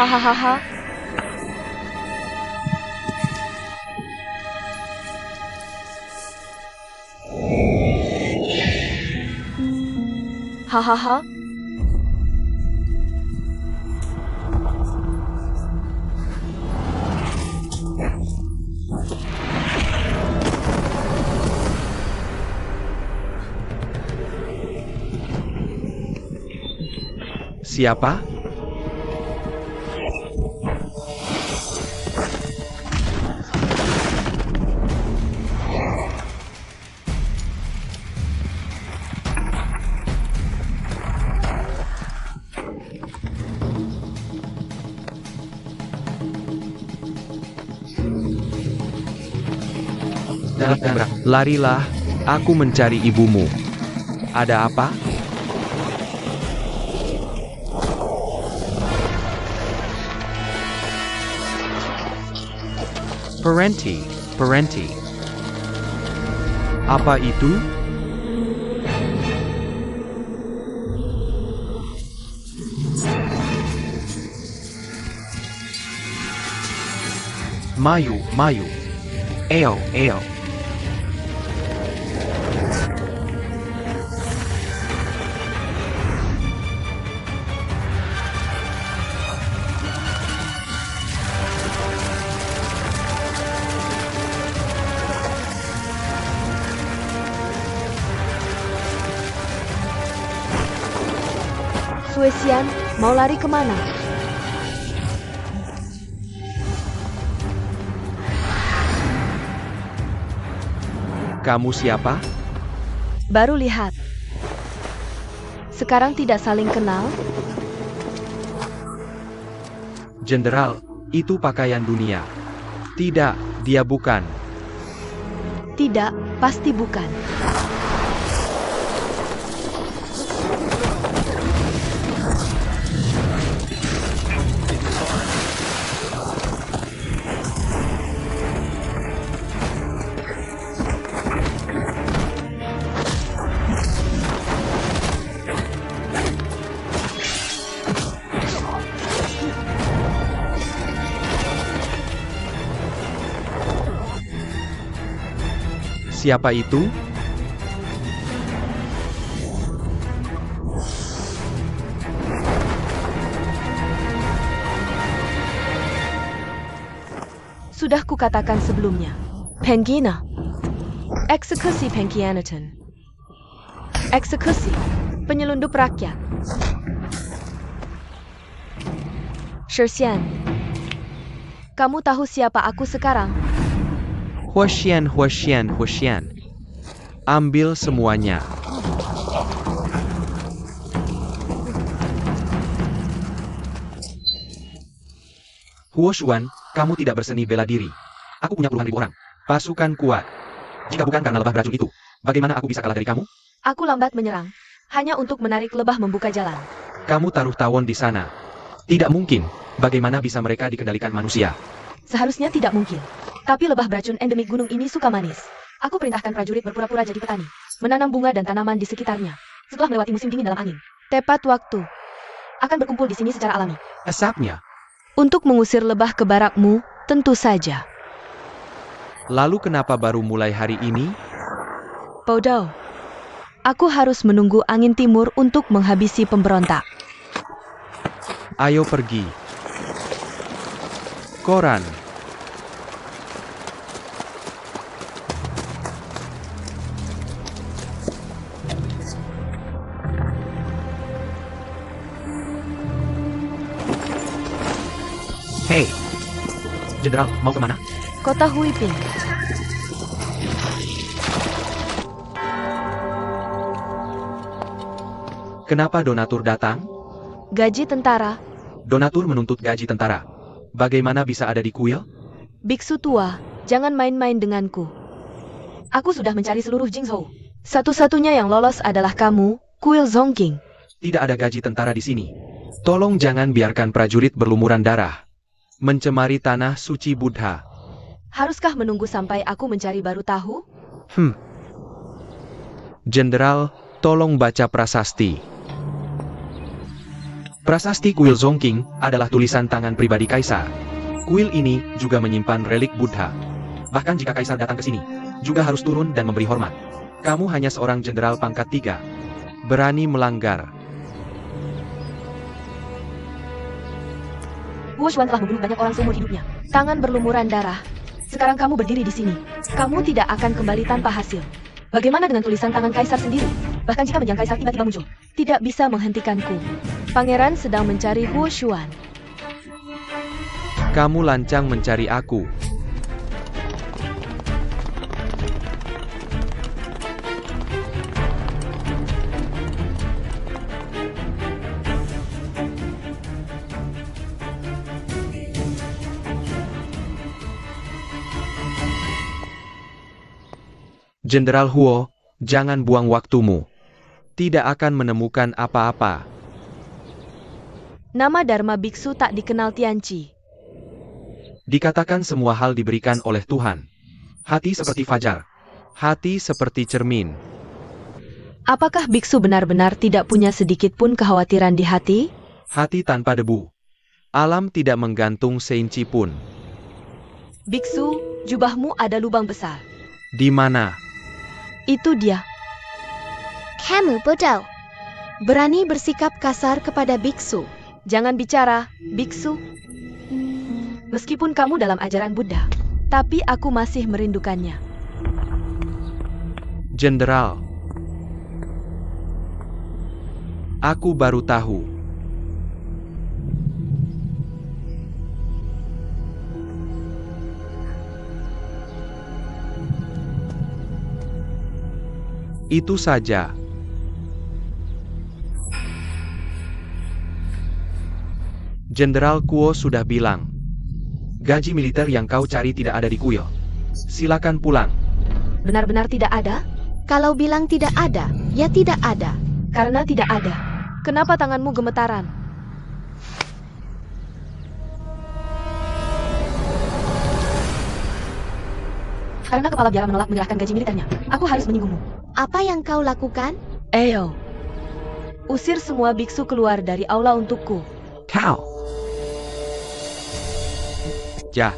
Hahaha. Hahaha. Siapa? Larilah, aku mencari ibumu. Ada apa? Parenti. Apa itu? Mayu. Eo. Suesian, mau lari kemana? Kamu siapa? Baru lihat. Sekarang tidak saling kenal? Jenderal, itu pakaian dunia. Tidak, dia bukan. Tidak, pasti bukan. Siapa itu? Sudah kukatakan sebelumnya. Pengina. Eksekusi Pengkhianatan. Eksekusi penyelundup rakyat. Shersian. Kamu tahu siapa aku sekarang? Huashian. Ambil semuanya. Huoshuan, kamu tidak berseni bela diri. Aku punya puluhan ribu orang. Pasukan kuat. Jika bukan karena lebah beracun itu, bagaimana aku bisa kalah dari kamu? Aku lambat menyerang. Hanya untuk menarik lebah membuka jalan. Kamu taruh tawon di sana. Tidak mungkin. Bagaimana bisa mereka dikendalikan manusia? Seharusnya tidak mungkin. Tapi lebah beracun endemik gunung ini suka manis. Aku perintahkan prajurit berpura-pura jadi petani. Menanam bunga dan tanaman di sekitarnya. Setelah melewati musim dingin dalam angin. Tepat waktu. Akan berkumpul di sini secara alami. Asapnya. Untuk mengusir lebah ke barakmu, tentu saja. Lalu kenapa baru mulai hari ini? Bodoh. Aku harus menunggu angin timur untuk menghabisi pemberontak. Ayo pergi. Koran. Hei, Jenderal, mau kemana? Kota Huiping. Kenapa donatur datang? Gaji tentara. Donatur menuntut gaji tentara. Bagaimana bisa ada di kuil? Biksu tua, jangan main-main denganku. Aku sudah mencari seluruh Jingzhou. Satu-satunya yang lolos adalah kamu, kuil Zongking. Tidak ada gaji tentara di sini. Tolong jangan biarkan prajurit berlumuran darah. Mencemari tanah suci Buddha. Haruskah menunggu sampai aku mencari baru tahu? Jenderal, tolong baca prasasti. Prasasti kuil Zongqing adalah tulisan tangan pribadi kaisar. Kuil ini juga menyimpan relik Buddha. Bahkan jika kaisar datang ke sini, juga harus turun dan memberi hormat. Kamu hanya seorang jenderal pangkat 3. Berani melanggar. Huo Xuan telah membunuh banyak orang seumur hidupnya. Tangan berlumuran darah. Sekarang kamu berdiri di sini. Kamu tidak akan kembali tanpa hasil. Bagaimana dengan tulisan tangan kaisar sendiri? Bahkan jika menjang kaisar tiba-tiba muncul, tidak bisa menghentikanku. Pangeran sedang mencari Huo Xuan. Kamu lancang mencari aku. Jenderal Huo, jangan buang waktumu. Tidak akan menemukan apa-apa. Nama Dharma Biksu tak dikenal Tianqi. Dikatakan semua hal diberikan oleh Tuhan. Hati seperti fajar. Hati seperti cermin. Apakah biksu benar-benar tidak punya sedikit pun kekhawatiran di hati? Hati tanpa debu. Alam tidak menggantung seinci pun. Biksu, jubahmu ada lubang besar. Di mana? Itu dia. Kamu bodoh. Berani bersikap kasar kepada biksu. Jangan bicara, biksu. Meskipun kamu dalam ajaran Buddha, tapi aku masih merindukannya. Jenderal. Aku baru tahu. Itu saja. Jenderal Kuo sudah bilang. Gaji militer yang kau cari tidak ada di kuil. Silakan pulang. Benar-benar tidak ada? Kalau bilang tidak ada, ya tidak ada. Karena tidak ada. Kenapa tanganmu gemetaran? Karena kepala biara menolak menyerahkan gaji militernya. Aku harus menyinggungmu. Apa yang kau lakukan? Ayo. Usir semua biksu keluar dari aula untukku. Kau. Ja.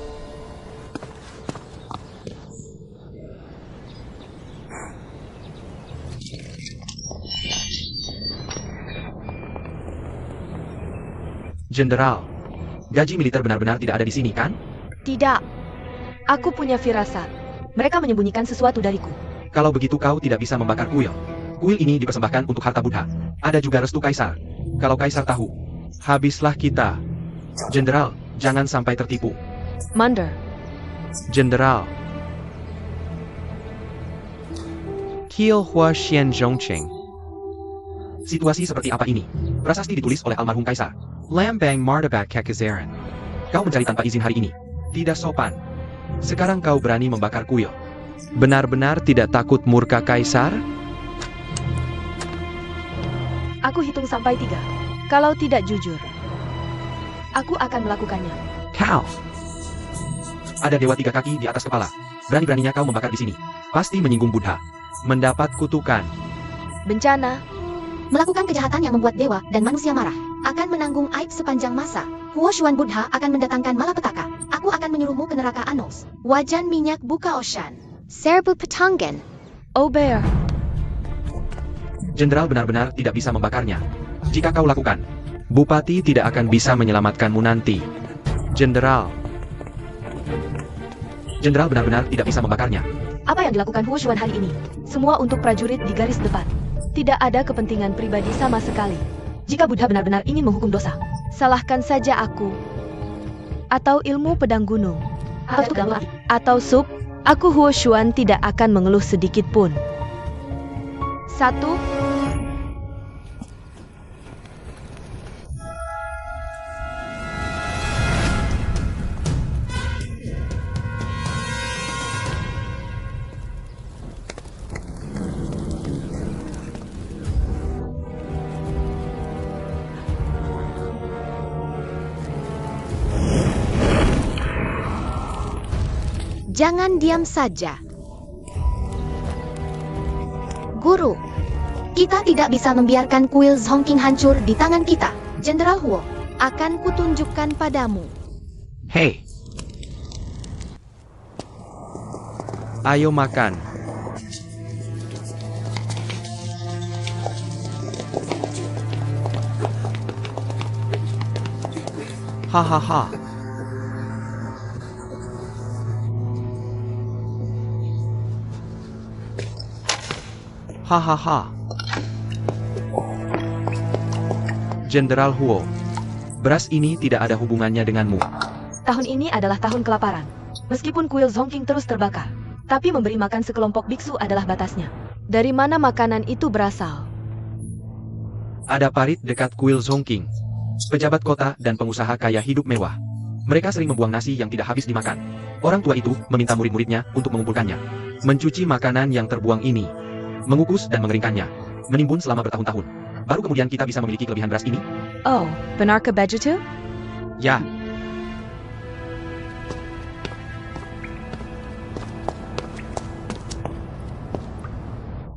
Jenderal, gaji militer benar-benar tidak ada di sini, kan? Tidak. Aku punya firasat. Mereka menyembunyikan sesuatu dariku. Kalau begitu kau tidak bisa membakar kuil. Kuil ini dipersembahkan untuk harta Buddha. Ada juga restu kaisar. Kalau kaisar tahu, habislah kita. Jenderal, jangan sampai tertipu. Mander. Jenderal. Kiel Hua Xian Zhongqing. Situasi seperti apa ini? Prasasti ditulis oleh almarhum kaisar. Lambang Martabak Kekazaran. Kau mencari tanpa izin hari ini. Tidak sopan. Sekarang kau berani membakar kuil. Benar-benar tidak takut murka kaisar? Aku hitung sampai 3. Kalau tidak jujur, aku akan melakukannya. Kau. Ada dewa 3 kaki di atas kepala. Berani-beraninya kau membakar di sini. Pasti menyinggung Buddha. Mendapat kutukan. Bencana. Melakukan kejahatan yang membuat dewa dan manusia marah. Akan menanggung aib sepanjang masa. Huo Xuan Buddha akan mendatangkan malapetaka. Aku akan menyuruhmu ke neraka Anos. Wajan minyak buka Ocean. Serbu Petanggen. Oh Bear. Jenderal benar-benar tidak bisa membakarnya. Jika kau lakukan, Bupati tidak akan bisa menyelamatkanmu nanti. Jenderal. Jenderal benar-benar tidak bisa membakarnya. Apa yang dilakukan Huo Xuan hari ini? Semua untuk prajurit di garis depan. Tidak ada kepentingan pribadi sama sekali. Jika Buddha benar-benar ingin menghukum dosa, salahkan saja aku. Atau ilmu pedang gunung. Atau sup. Aku Huo Xuan tidak akan mengeluh sedikit pun. 1. Jangan diam saja. Guru, kita tidak bisa membiarkan kuil Zhongqing hancur di tangan kita. Jenderal Huo, akan kutunjukkan padamu. Hei. Ayo makan. Hahaha. Hahaha. Jenderal Huo, beras ini tidak ada hubungannya denganmu. Tahun ini adalah tahun kelaparan. Meskipun kuil Zhongqing terus terbakar, tapi memberi makan sekelompok biksu adalah batasnya. Dari mana makanan itu berasal? Ada parit dekat kuil Zhongqing. Pejabat kota dan pengusaha kaya hidup mewah. Mereka sering membuang nasi yang tidak habis dimakan. Orang tua itu meminta murid-muridnya untuk mengumpulkannya. Mencuci makanan yang terbuang ini. Mengukus dan mengeringkannya. Menimbun selama bertahun-tahun. Baru kemudian kita bisa memiliki kelebihan beras ini. Oh, benar ke begitu? Ya.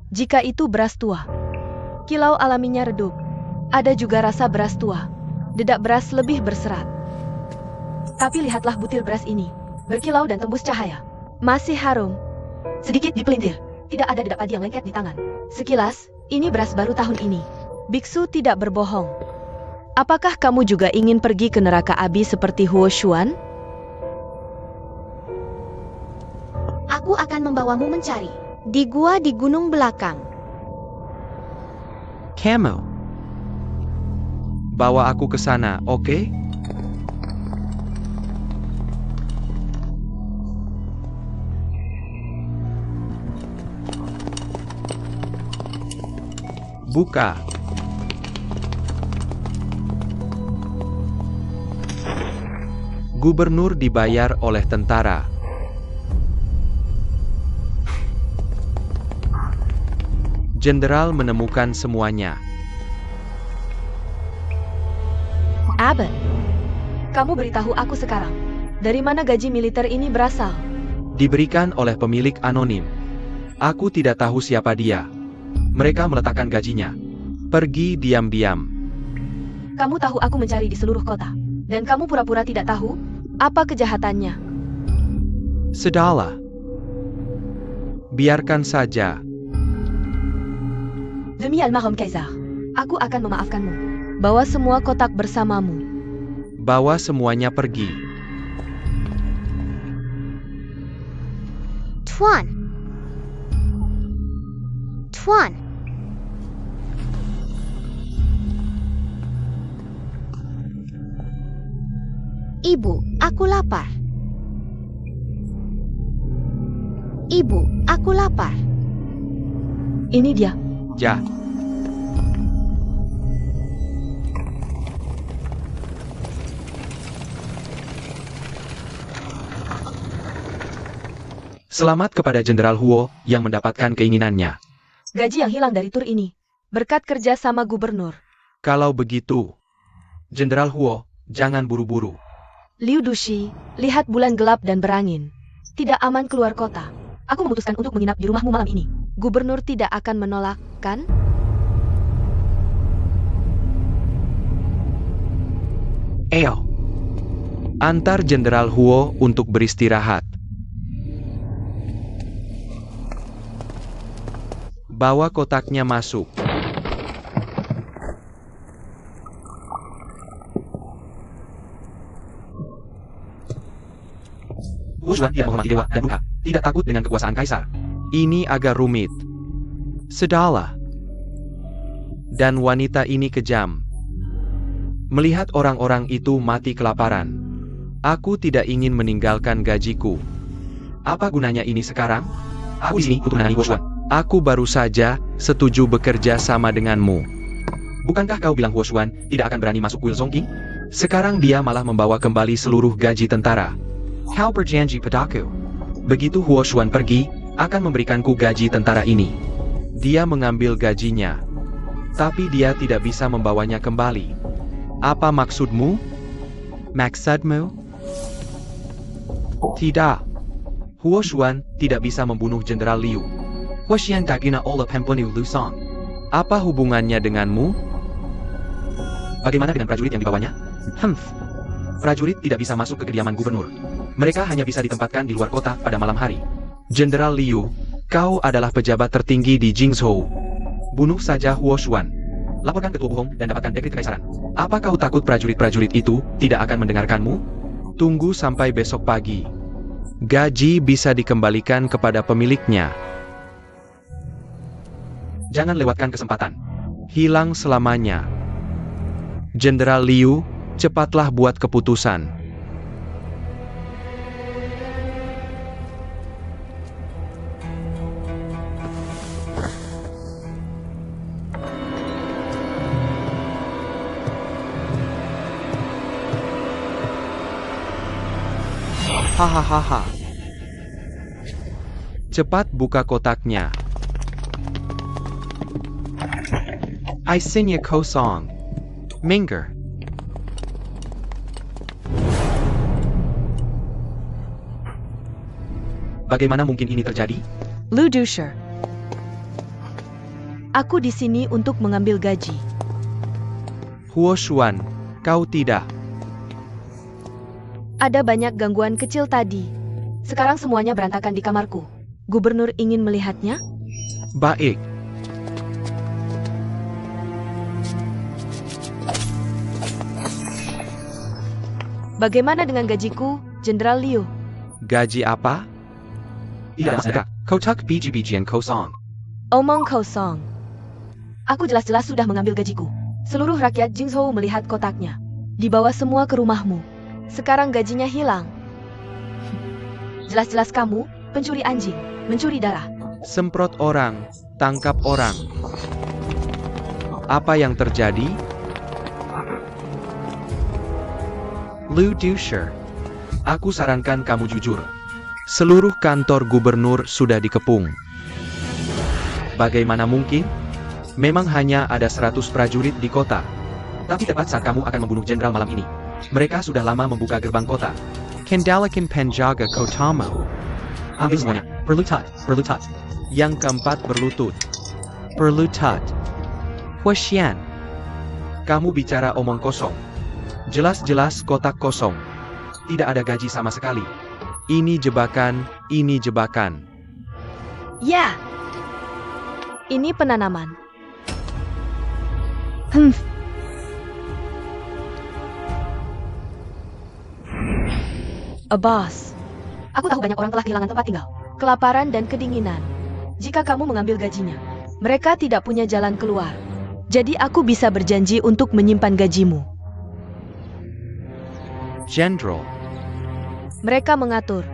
Jika itu beras tua, kilau alaminya redup. Ada juga rasa beras tua. Dedak beras lebih berserat. Tapi lihatlah butir beras ini. Berkilau dan tembus cahaya. Masih harum. Sedikit dipelintir. Tidak ada dedak padi yang lengket di tangan. Sekilas, ini beras baru tahun ini. Biksu tidak berbohong. Apakah kamu juga ingin pergi ke neraka api seperti Huo Xuan? Aku akan membawamu mencari. Di gua di gunung belakang. Kamu. Bawa aku ke sana, oke? Buka. Gubernur dibayar oleh tentara. Jenderal menemukan semuanya. Abbot, kamu beritahu aku sekarang. Dari mana gaji militer ini berasal? Diberikan oleh pemilik anonim. Aku tidak tahu siapa dia. Mereka meletakkan gajinya. Pergi diam-diam. Kamu tahu aku mencari di seluruh kota. Dan kamu pura-pura tidak tahu? Apa kejahatannya? Sudahlah. Biarkan saja. Demi almarhum Kaisar, aku akan memaafkanmu. Bawa semua kotak bersamamu. Bawa semuanya pergi. Tuan. Tuan. Ibu, aku lapar. Ibu, aku lapar. Ini dia. Ja. Selamat kepada Jenderal Huo yang mendapatkan keinginannya. Gaji yang hilang dari tur ini. Berkat kerja sama gubernur. Kalau begitu, Jenderal Huo, jangan buru-buru. Liu Dushi, lihat bulan gelap dan berangin. Tidak aman keluar kota. Aku memutuskan untuk menginap di rumahmu malam ini. Gubernur tidak akan menolak, kan? Ayo. Antar Jenderal Huo untuk beristirahat. Bawa kotaknya masuk. Huo Xuan tidak menghormati dewa dan Buddha, tidak takut dengan kekuasaan kaisar. Ini agak rumit. Sudahlah. Dan wanita ini kejam. Melihat orang-orang itu mati kelaparan. Aku tidak ingin meninggalkan gajiku. Apa gunanya ini sekarang? Aku di sini untuk menangani Huo Xuan. Aku baru saja setuju bekerja sama denganmu. Bukankah kau bilang Huo Xuan tidak akan berani masuk kuil Zhongqing? Sekarang dia malah membawa kembali seluruh gaji tentara. Kau berjanji padaku. Begitu Huo Xuan pergi, akan memberikanku gaji tentara ini. Dia mengambil gajinya. Tapi dia tidak bisa membawanya kembali. Apa maksudmu? Maksudmu? Tidak. Huo Xuan tidak bisa membunuh Jenderal Liu. Huo Xian tak guna oleh pembunuh Lu Song. Apa hubungannya denganmu? Bagaimana dengan prajurit yang dibawanya? Prajurit tidak bisa masuk ke kediaman gubernur. Mereka hanya bisa ditempatkan di luar kota pada malam hari. Jenderal Liu, kau adalah pejabat tertinggi di Jingzhou. Bunuh saja Huo Xuan. Laporkan ke Tuo Buhong dan dapatkan dekret kekaisaran. Apa kau takut prajurit-prajurit itu tidak akan mendengarkanmu? Tunggu sampai besok pagi. Gaji bisa dikembalikan kepada pemiliknya. Jangan lewatkan kesempatan. Hilang selamanya. Jenderal Liu, cepatlah buat keputusan. Hahaha. Cepat buka kotaknya. Isinya kosong. Minggir. Bagaimana mungkin ini terjadi? Lu Dusher. Aku di sini untuk mengambil gaji. Huo Xuan, kau tidak. Ada banyak gangguan kecil tadi. Sekarang semuanya berantakan di kamarku. Gubernur ingin melihatnya? Baik. Bagaimana dengan gajiku, Jenderal Liu? Gaji apa? Tidak ada. Kotak biji-bijian kosong. Omong kosong. Aku jelas-jelas sudah mengambil gajiku. Seluruh rakyat Jingzhou melihat kotaknya. Dibawa semua ke rumahmu. Sekarang gajinya hilang. Jelas-jelas kamu, pencuri anjing, mencuri darah. Semprot orang, tangkap orang. Apa yang terjadi? Lu Dusher, aku sarankan kamu jujur. Seluruh kantor gubernur sudah dikepung. Bagaimana mungkin? Memang hanya ada 100 prajurit di kota. Tapi tepat saat kamu akan membunuh jenderal malam ini. Mereka sudah lama membuka gerbang kota. Kendalikan penjaga kotamu. Ambil semuanya. Berlutut. Yang keempat berlutut. Berlutut. Huoxian. Kamu bicara omong kosong. Jelas-jelas kotak kosong. Tidak ada gaji sama sekali. Ini jebakan, ini jebakan. Ya. Ini penanaman. Boss. Aku tahu banyak orang telah kehilangan tempat tinggal, kelaparan dan kedinginan. Jika kamu mengambil gajinya, mereka tidak punya jalan keluar. Jadi aku bisa berjanji untuk menyimpan gajimu. Jenderal. Mereka mengatur.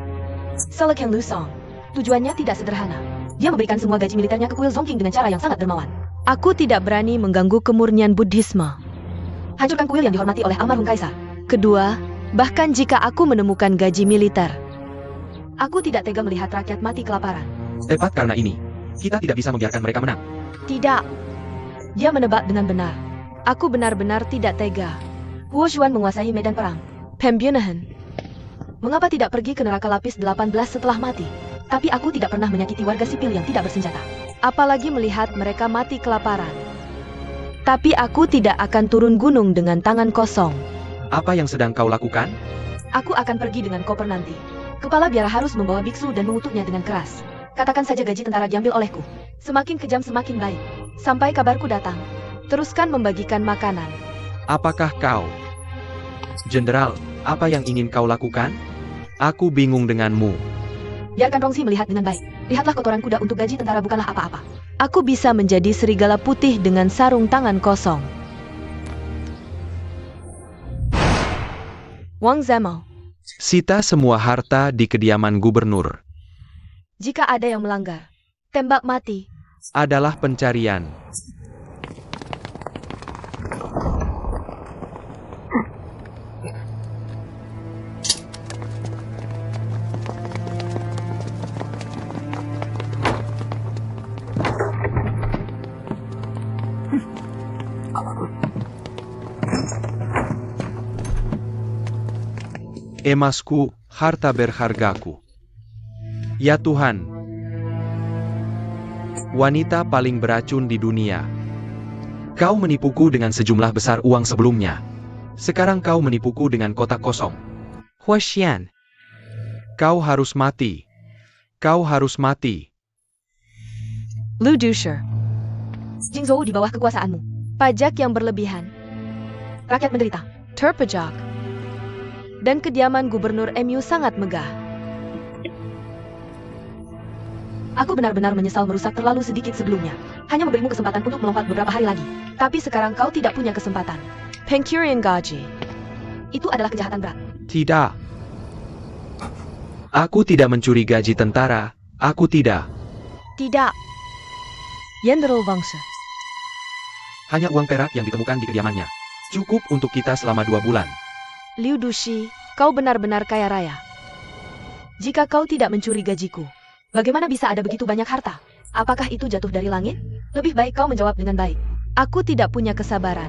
Selekeng Lusong. Tujuannya tidak sederhana. Dia memberikan semua gaji militernya ke kuil Zongking dengan cara yang sangat dermawan. Aku tidak berani mengganggu kemurnian Buddhisme. Hancurkan kuil yang dihormati oleh almarhum kaisar. Kedua, bahkan jika aku menemukan gaji militer, aku tidak tega melihat rakyat mati kelaparan. Tepat karena ini, kita tidak bisa membiarkan mereka menang. Tidak. Dia menebak dengan benar. Aku benar-benar tidak tega. Huo Xuan menguasai medan perang. Pembunuhan. Mengapa tidak pergi ke neraka lapis 18 setelah mati? Tapi aku tidak pernah menyakiti warga sipil yang tidak bersenjata. Apalagi melihat mereka mati kelaparan. Tapi aku tidak akan turun gunung dengan tangan kosong. Apa yang sedang kau lakukan? Aku akan pergi dengan koper nanti. Kepala biara harus membawa biksu dan mengutuknya dengan keras. Katakan saja gaji tentara diambil olehku. Semakin kejam semakin baik. Sampai kabarku datang. Teruskan membagikan makanan. Apakah kau? Jenderal, apa yang ingin kau lakukan? Aku bingung denganmu. Biarkan Rongsi melihat dengan baik. Lihatlah kotoran kuda untuk gaji tentara bukanlah apa-apa. Aku bisa menjadi serigala putih dengan sarung tangan kosong. Wang Zemo. Sita semua harta di kediaman gubernur. Jika ada yang melanggar, tembak mati. Adalah pencarian. Emasku, harta berhargaku. Ya Tuhan, wanita paling beracun di dunia. Kau menipuku dengan sejumlah besar uang sebelumnya. Sekarang kau menipuku dengan kotak kosong. Huashian, kau harus mati. Kau harus mati. Lu Dusher. Jingzhou di bawah kekuasaanmu. Pajak yang berlebihan. Rakyat menderita. Terpejak. Dan kediaman Gubernur MU sangat megah. Aku benar-benar menyesal merusak terlalu sedikit sebelumnya. Hanya memberimu kesempatan untuk melompat beberapa hari lagi. Tapi sekarang kau tidak punya kesempatan. Pencurian gaji. Itu adalah kejahatan berat. Tidak. Aku tidak mencuri gaji tentara. Aku tidak. Tidak. Yenderol Wangsa. Hanya uang perak yang ditemukan di kediamannya. Cukup untuk kita selama 2 bulan. Liu Dushi, kau benar-benar kaya raya. Jika kau tidak mencuri gajiku, bagaimana bisa ada begitu banyak harta? Apakah itu jatuh dari langit? Lebih baik kau menjawab dengan baik. Aku tidak punya kesabaran.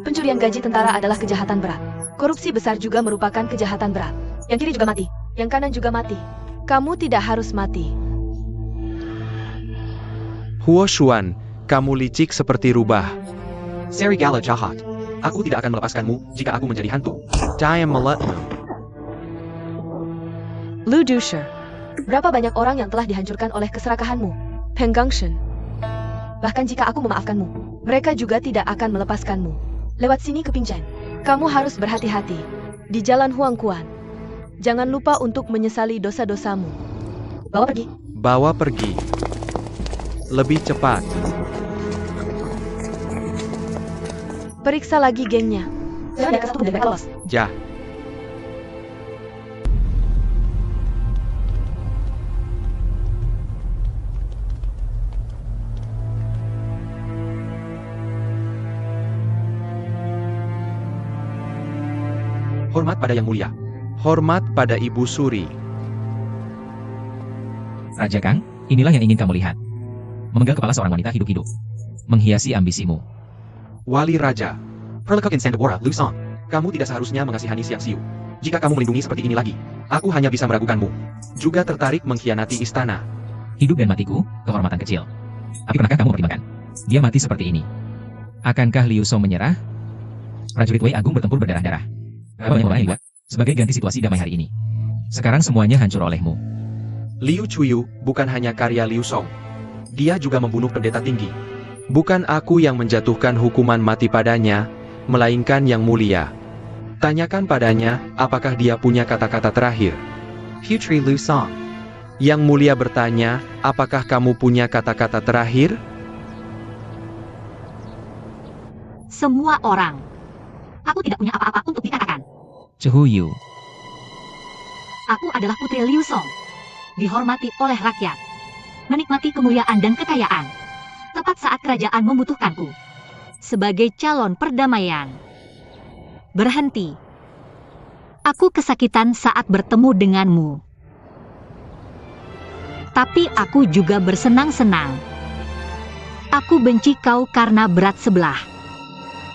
Pencurian gaji tentara adalah kejahatan berat. Korupsi besar juga merupakan kejahatan berat. Yang kiri juga mati, yang kanan juga mati. Kamu tidak harus mati. Huoshuan, kamu licik seperti rubah. Serigala jahat. Aku tidak akan melepaskanmu jika aku menjadi hantu. Diam meletmu. Lu Dusher. Berapa banyak orang yang telah dihancurkan oleh keserakahanmu? Penggangshen. Bahkan jika aku memaafkanmu, mereka juga tidak akan melepaskanmu. Lewat sini ke Pinchan. Kamu harus berhati-hati. Di jalan Huangkuan. Jangan lupa untuk menyesali dosa-dosamu. Bawa pergi. Bawa pergi. Lebih cepat. Periksa lagi gengnya. Jangan ada satu dan mereka lolos. Ja. Hormat pada Yang Mulia. Hormat pada Ibu Suri. Raja Kang, inilah yang ingin kamu lihat. Memenggal kepala seorang wanita hidup-hidup. Menghiasi ambisimu. Wali Raja. Perlekok Insandabora, Lu Song. Kamu tidak seharusnya mengasihani Siang Siu. Jika kamu melindungi seperti ini lagi, aku hanya bisa meragukanmu. Juga tertarik mengkhianati istana. Hidup dan matiku, kehormatan kecil. Tapi pernahkah kamu mempertimbangkan? Dia mati seperti ini. Akankah Liu Song menyerah? Prajurit Wei Agung bertempur berdarah-darah. Apa yang orang dibuat? Sebagai ganti situasi damai hari ini. Sekarang semuanya hancur olehmu. Liu Chuyu bukan hanya karya Liu Song. Dia juga membunuh pendeta tinggi. Bukan aku yang menjatuhkan hukuman mati padanya, melainkan Yang Mulia. Tanyakan padanya, apakah dia punya kata-kata terakhir. Putri Liu Song. Yang Mulia bertanya, apakah kamu punya kata-kata terakhir? Semua orang. Aku tidak punya apa-apa untuk dikatakan. Cehuyu. Aku adalah Putri Liu Song. Dihormati oleh rakyat. Menikmati kemuliaan dan kekayaan. Tepat saat kerajaan membutuhkanku. Sebagai calon perdamaian. Berhenti. Aku kesakitan saat bertemu denganmu. Tapi aku juga bersenang-senang. Aku benci kau karena berat sebelah.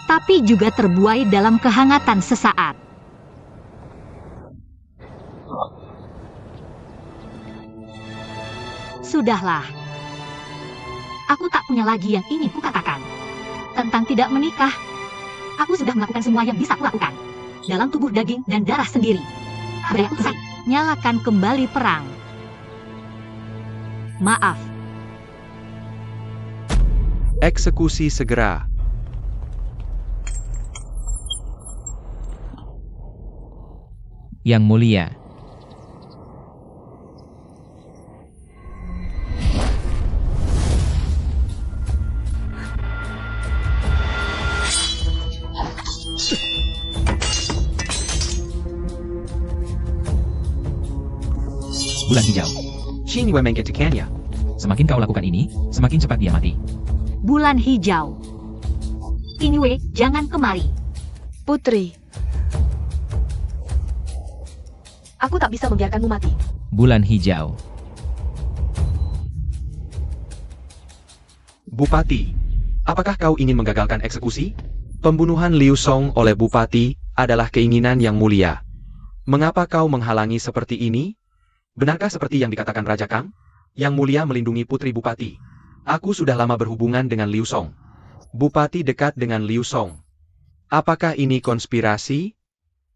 Tapi juga terbuai dalam kehangatan sesaat. Sudahlah. Aku tak punya lagi yang ingin kukatakan. Tentang tidak menikah. Aku sudah melakukan semua yang bisa kulakukan. Dalam tubuh daging dan darah sendiri. Beri aku pesan. Nyalakan kembali perang. Maaf. Eksekusi segera. Yang Mulia. Bulan hijau. Shin Wei mengketikannya. Semakin kau lakukan ini, semakin cepat dia mati. Bulan hijau. Qinwei, jangan kemari. Putri. Aku tak bisa membiarkanmu mati. Bulan hijau. Bupati, apakah kau ingin menggagalkan eksekusi? Pembunuhan Liu Song oleh Bupati adalah keinginan Yang Mulia. Mengapa kau menghalangi seperti ini? Benarkah seperti yang dikatakan Raja Kang? Yang Mulia melindungi Putri Bupati. Aku sudah lama berhubungan dengan Liu Song. Bupati dekat dengan Liu Song. Apakah ini konspirasi?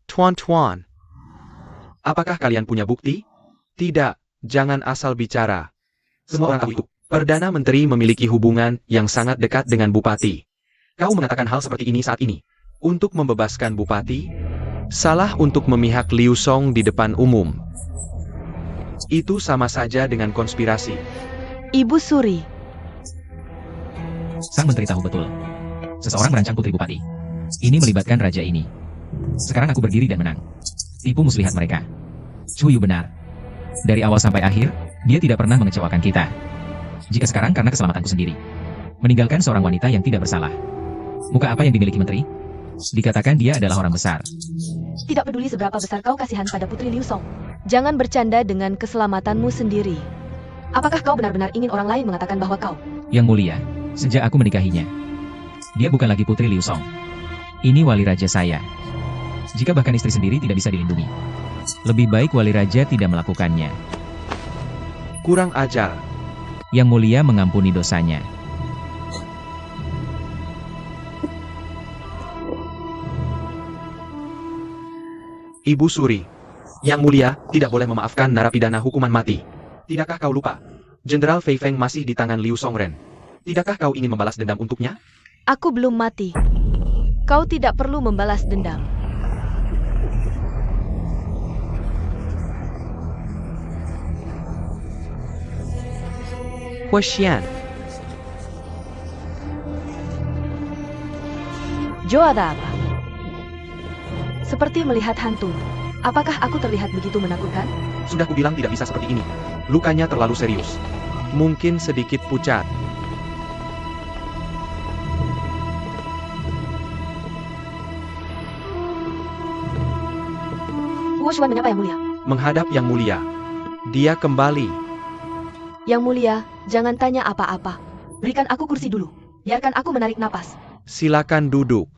Tuan-tuan. Apakah kalian punya bukti? Tidak, jangan asal bicara. Semua orang tahu itu. Perdana Menteri memiliki hubungan yang sangat dekat dengan Bupati. Kau mengatakan hal seperti ini saat ini. Untuk membebaskan Bupati? Salah untuk memihak Liu Song di depan umum. Itu sama saja dengan konspirasi. Ibu Suri. Sang menteri tahu betul. Seseorang merancang putri bupati. Ini melibatkan raja ini. Sekarang aku berdiri dan menang. Tipu muslihat mereka. Chuyu benar. Dari awal sampai akhir, dia tidak pernah mengecewakan kita. Jika sekarang karena keselamatanku sendiri. Meninggalkan seorang wanita yang tidak bersalah. Muka apa yang dimiliki menteri? Dikatakan dia adalah orang besar. Tidak peduli seberapa besar kau kasihan pada Putri Liu Song. Jangan bercanda dengan keselamatanmu sendiri. Apakah kau benar-benar ingin orang lain mengatakan bahwa kau? Yang mulia, sejak aku menikahinya. Dia bukan lagi Putri Liu Song. Ini wali raja saya. Jika bahkan istri sendiri tidak bisa dilindungi, lebih baik wali raja tidak melakukannya. Kurang ajar. Yang mulia mengampuni dosanya. Ibu Suri. Yang mulia, tidak boleh memaafkan narapidana hukuman mati. Tidakkah kau lupa? Jenderal Fei Feng masih di tangan Liu Songren. Tidakkah kau ingin membalas dendam untuknya? Aku belum mati. Kau tidak perlu membalas dendam. Huashian. Jo, ada apa? Seperti melihat hantu. Apakah aku terlihat begitu menakutkan? Sudah kubilang tidak bisa seperti ini. Lukanya terlalu serius. Mungkin sedikit pucat. Huoshuan menyapa Yang Mulia. Menghadap Yang Mulia. Dia kembali. Yang Mulia, jangan tanya apa-apa. Berikan aku kursi dulu. Biarkan aku menarik napas. Silakan duduk.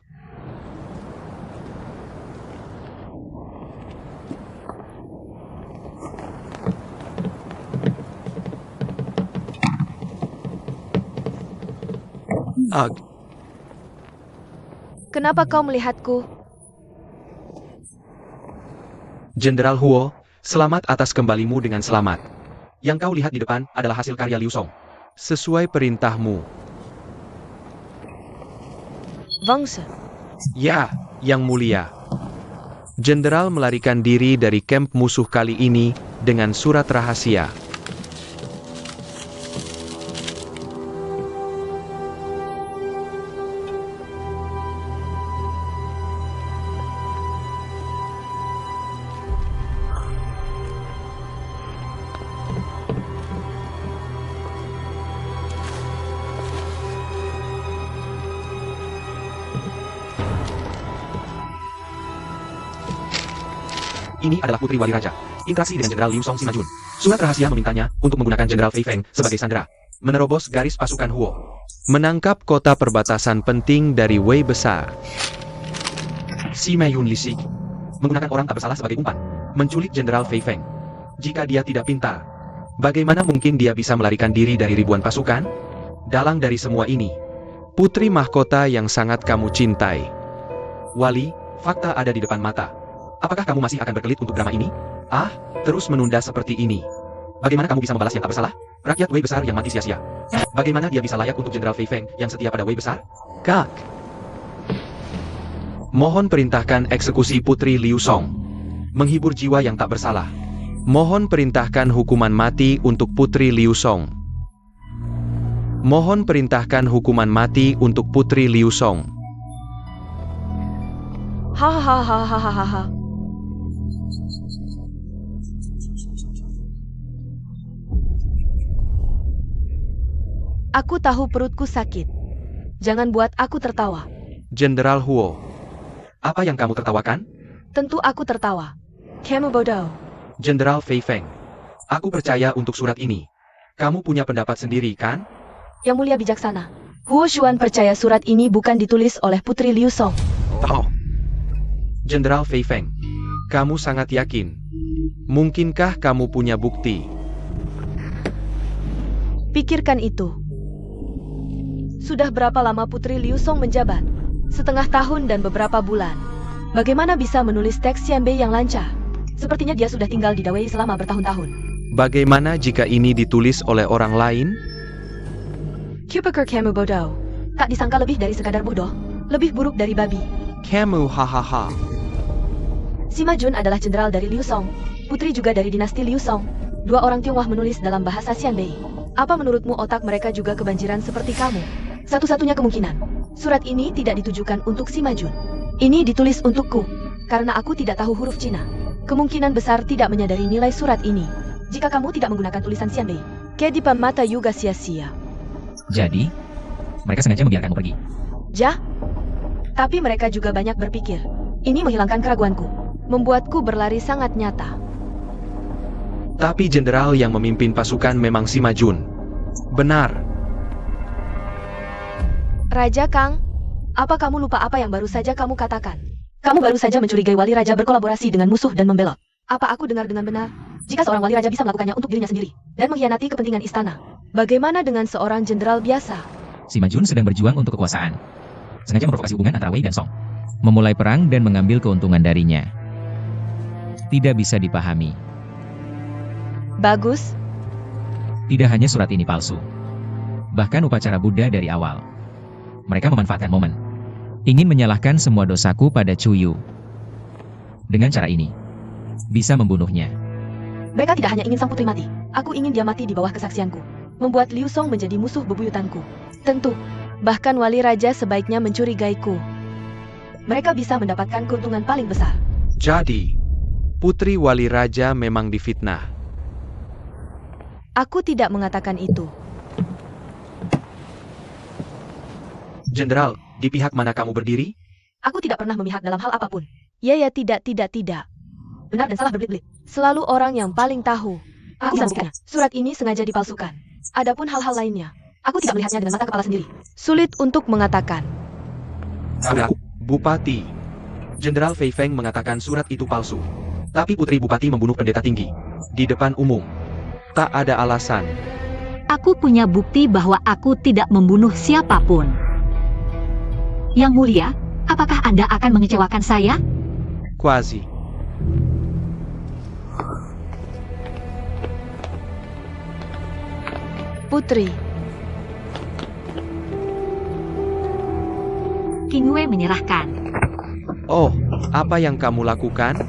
Kenapa kau melihatku? Jenderal Huo, selamat atas kembalimu dengan selamat. Yang kau lihat di depan adalah hasil karya Liu Song. Sesuai perintahmu. Vangse. Ya, Yang Mulia. Jenderal melarikan diri dari kamp musuh kali ini dengan surat rahasia. Ini adalah putri wali raja. Interaksi dengan Jenderal Liu Song Simajun. Surat rahasia memintanya untuk menggunakan Jenderal Fei Feng sebagai sandera. Menerobos garis pasukan Huo. Menangkap kota perbatasan penting dari Wei Besar. Si Meiyun Lisik. Menggunakan orang tak bersalah sebagai umpan. Menculik Jenderal Fei Feng. Jika dia tidak pintar, bagaimana mungkin dia bisa melarikan diri dari ribuan pasukan? Dalang dari semua ini, putri mahkota yang sangat kamu cintai. Wali, fakta ada di depan mata. Apakah kamu masih akan berkelit untuk drama ini? Terus menunda seperti ini. Bagaimana kamu bisa membalas yang tak bersalah? Rakyat Wei Besar yang mati sia-sia. Bagaimana dia bisa layak untuk Jenderal Fei Feng yang setia pada Wei Besar? Kak. Mohon perintahkan eksekusi Putri Liu Song. Menghibur jiwa yang tak bersalah. Mohon perintahkan hukuman mati untuk Putri Liu Song. Mohon perintahkan hukuman mati untuk Putri Liu Song. Hahaha. Aku tahu perutku sakit. Jangan buat aku tertawa. Jenderal Huo. Apa yang kamu tertawakan? Tentu aku tertawa. Kamu bodoh. Jenderal Fei Feng. Aku percaya untuk surat ini. Kamu punya pendapat sendiri, kan? Yang Mulia bijaksana. Huoshuan percaya surat ini bukan ditulis oleh Putri Liu Song. Oh. Jenderal Fei Feng. Kamu sangat yakin? Mungkinkah kamu punya bukti? Pikirkan itu. Sudah berapa lama Putri Liu Song menjabat? Setengah tahun dan beberapa bulan. Bagaimana bisa menulis teks Xianbei yang lancar? Sepertinya dia sudah tinggal di Dawei selama bertahun-tahun. Bagaimana jika ini ditulis oleh orang lain? Kupeker kamu bodoh. Tak disangka lebih dari sekadar bodoh. Lebih buruk dari babi. Kamu hahaha. Sima Jun adalah jenderal dari Liu Song. Putri juga dari dinasti Liu Song. Dua orang Tionghoa menulis dalam bahasa Xianbei. Apa menurutmu otak mereka juga kebanjiran seperti kamu? Satu-satunya kemungkinan. Surat ini tidak ditujukan untuk Sima Jun. Ini ditulis untukku. Karena aku tidak tahu huruf Cina. Kemungkinan besar tidak menyadari nilai surat ini. Jika kamu tidak menggunakan tulisan Xianbei, kedipan mata juga sia-sia. Jadi, mereka sengaja membiarkanmu pergi. Ja? Tapi mereka juga banyak berpikir. Ini menghilangkan keraguanku. Membuatku berlari sangat nyata. Tapi jenderal yang memimpin pasukan memang Sima Jun. Benar. Raja Kang, apa kamu lupa apa yang baru saja kamu katakan? Kamu baru saja mencurigai wali raja berkolaborasi dengan musuh dan membelot. Apa aku dengar dengan benar? Jika seorang wali raja bisa melakukannya untuk dirinya sendiri dan mengkhianati kepentingan istana, bagaimana dengan seorang jenderal biasa? Sima Jun sedang berjuang untuk kekuasaan. Sengaja memprovokasi hubungan antara Wei dan Song. Memulai perang dan mengambil keuntungan darinya. Tidak bisa dipahami. Bagus. Tidak hanya surat ini palsu. Bahkan upacara Buddha dari awal. Mereka memanfaatkan momen. Ingin menyalahkan semua dosaku pada Chuyu. Dengan cara ini, bisa membunuhnya. Mereka tidak hanya ingin sang putri mati. Aku ingin dia mati di bawah kesaksianku. Membuat Liu Song menjadi musuh bebuyutanku. Tentu. Bahkan wali raja sebaiknya mencurigaiku. Mereka bisa mendapatkan keuntungan paling besar. Jadi, putri wali raja memang difitnah. Aku tidak mengatakan itu. Jenderal, di pihak mana kamu berdiri? Aku tidak pernah memihak dalam hal apapun. Ya, tidak. Benar dan salah berbelit-belit. Selalu orang yang paling tahu. Aku bisa membuktikannya. Surat ini sengaja dipalsukan. Adapun hal-hal lainnya, aku tidak melihatnya dengan mata kepala sendiri. Sulit untuk mengatakan. Bupati. Jenderal Fei Feng mengatakan surat itu palsu. Tapi putri bupati membunuh pendeta tinggi. Di depan umum. Tak ada alasan. Aku punya bukti bahwa aku tidak membunuh siapapun. Yang mulia, apakah Anda akan mengecewakan saya? Quasi. Putri. King Wei menyerahkan. Oh, apa yang kamu lakukan?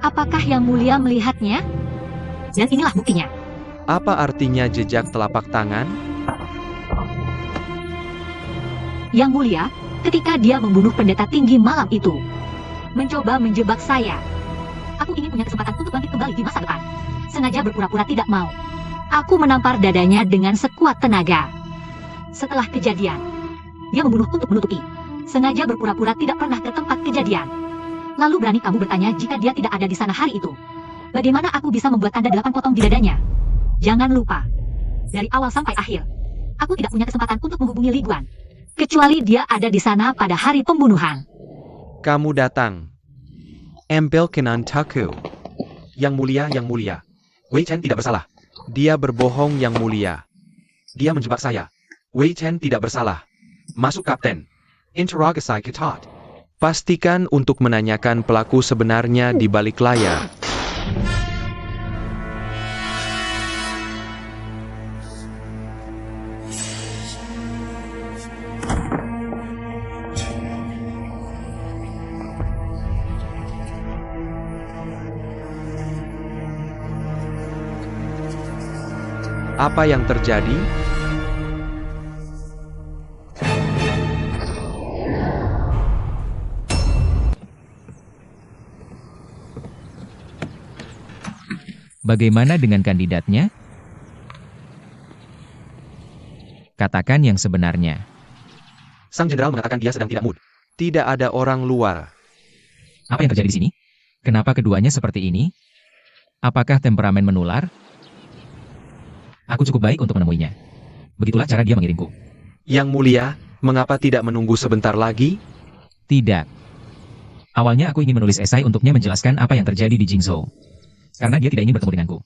Apakah yang mulia melihatnya? Dan inilah buktinya. Apa artinya jejak telapak tangan? Yang mulia, ketika dia membunuh pendeta tinggi malam itu, mencoba menjebak saya. Aku ingin punya kesempatan untuk bangkit kembali di masa depan. Sengaja berpura-pura tidak mau. Aku menampar dadanya dengan sekuat tenaga. Setelah kejadian, dia membunuh untuk menutupi. Sengaja berpura-pura tidak pernah ke tempat kejadian. Lalu berani kamu bertanya jika dia tidak ada di sana hari itu. Bagaimana aku bisa membuat tanda 8 potong di dadanya? Jangan lupa, dari awal sampai akhir, aku tidak punya kesempatan untuk menghubungi Li Guan. Kecuali dia ada di sana pada hari pembunuhan. Kamu datang. Ambil kenan taku. Yang mulia. Wei Chen tidak bersalah. Dia berbohong yang mulia. Dia menjebak saya. Wei Chen tidak bersalah. Masuk kapten. Interogasi ketat. Pastikan untuk menanyakan pelaku sebenarnya di balik layar. Apa yang terjadi? Bagaimana dengan kandidatnya? Katakan yang sebenarnya. Sang jenderal mengatakan dia sedang tidak mood. Tidak ada orang luar. Apa yang terjadi di sini? Kenapa keduanya seperti ini? Apakah temperamen menular? Aku cukup baik untuk menemuinya. Begitulah cara dia mengirimku. Yang mulia, mengapa tidak menunggu sebentar lagi? Tidak. Awalnya aku ingin menulis esai untuknya menjelaskan apa yang terjadi di Jingzhou. Karena dia tidak ingin bertemu denganku.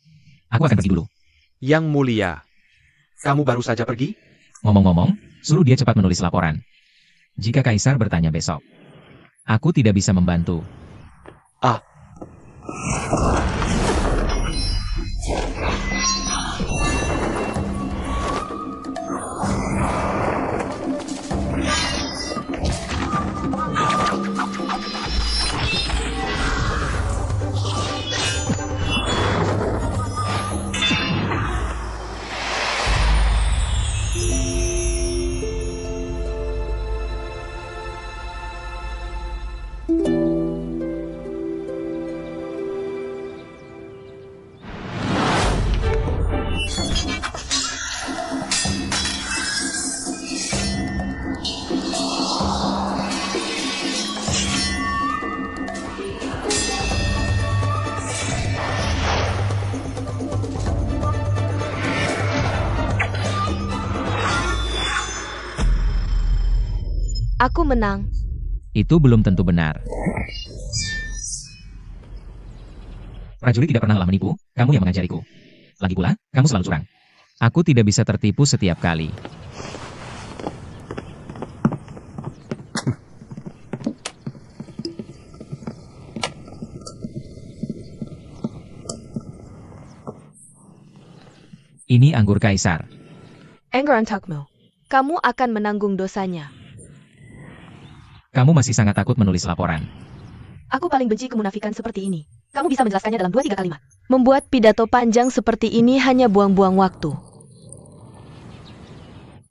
Aku akan pergi dulu. Yang mulia. Kamu baru saja pergi? Ngomong-ngomong, suruh dia cepat menulis laporan. Jika Kaisar bertanya besok, aku tidak bisa membantu. Aku menang. Itu belum tentu benar. Prajurit tidak pernah menipu, kamu yang mengajariku. Lagi pula, kamu selalu curang. Aku tidak bisa tertipu setiap kali. Ini anggur Kaisar. Anger untukmu. Kamu akan menanggung dosanya. Kamu masih sangat takut menulis laporan. Aku paling benci kemunafikan seperti ini. Kamu bisa menjelaskannya dalam 2-3 kalimat. Membuat pidato panjang seperti ini hanya buang-buang waktu.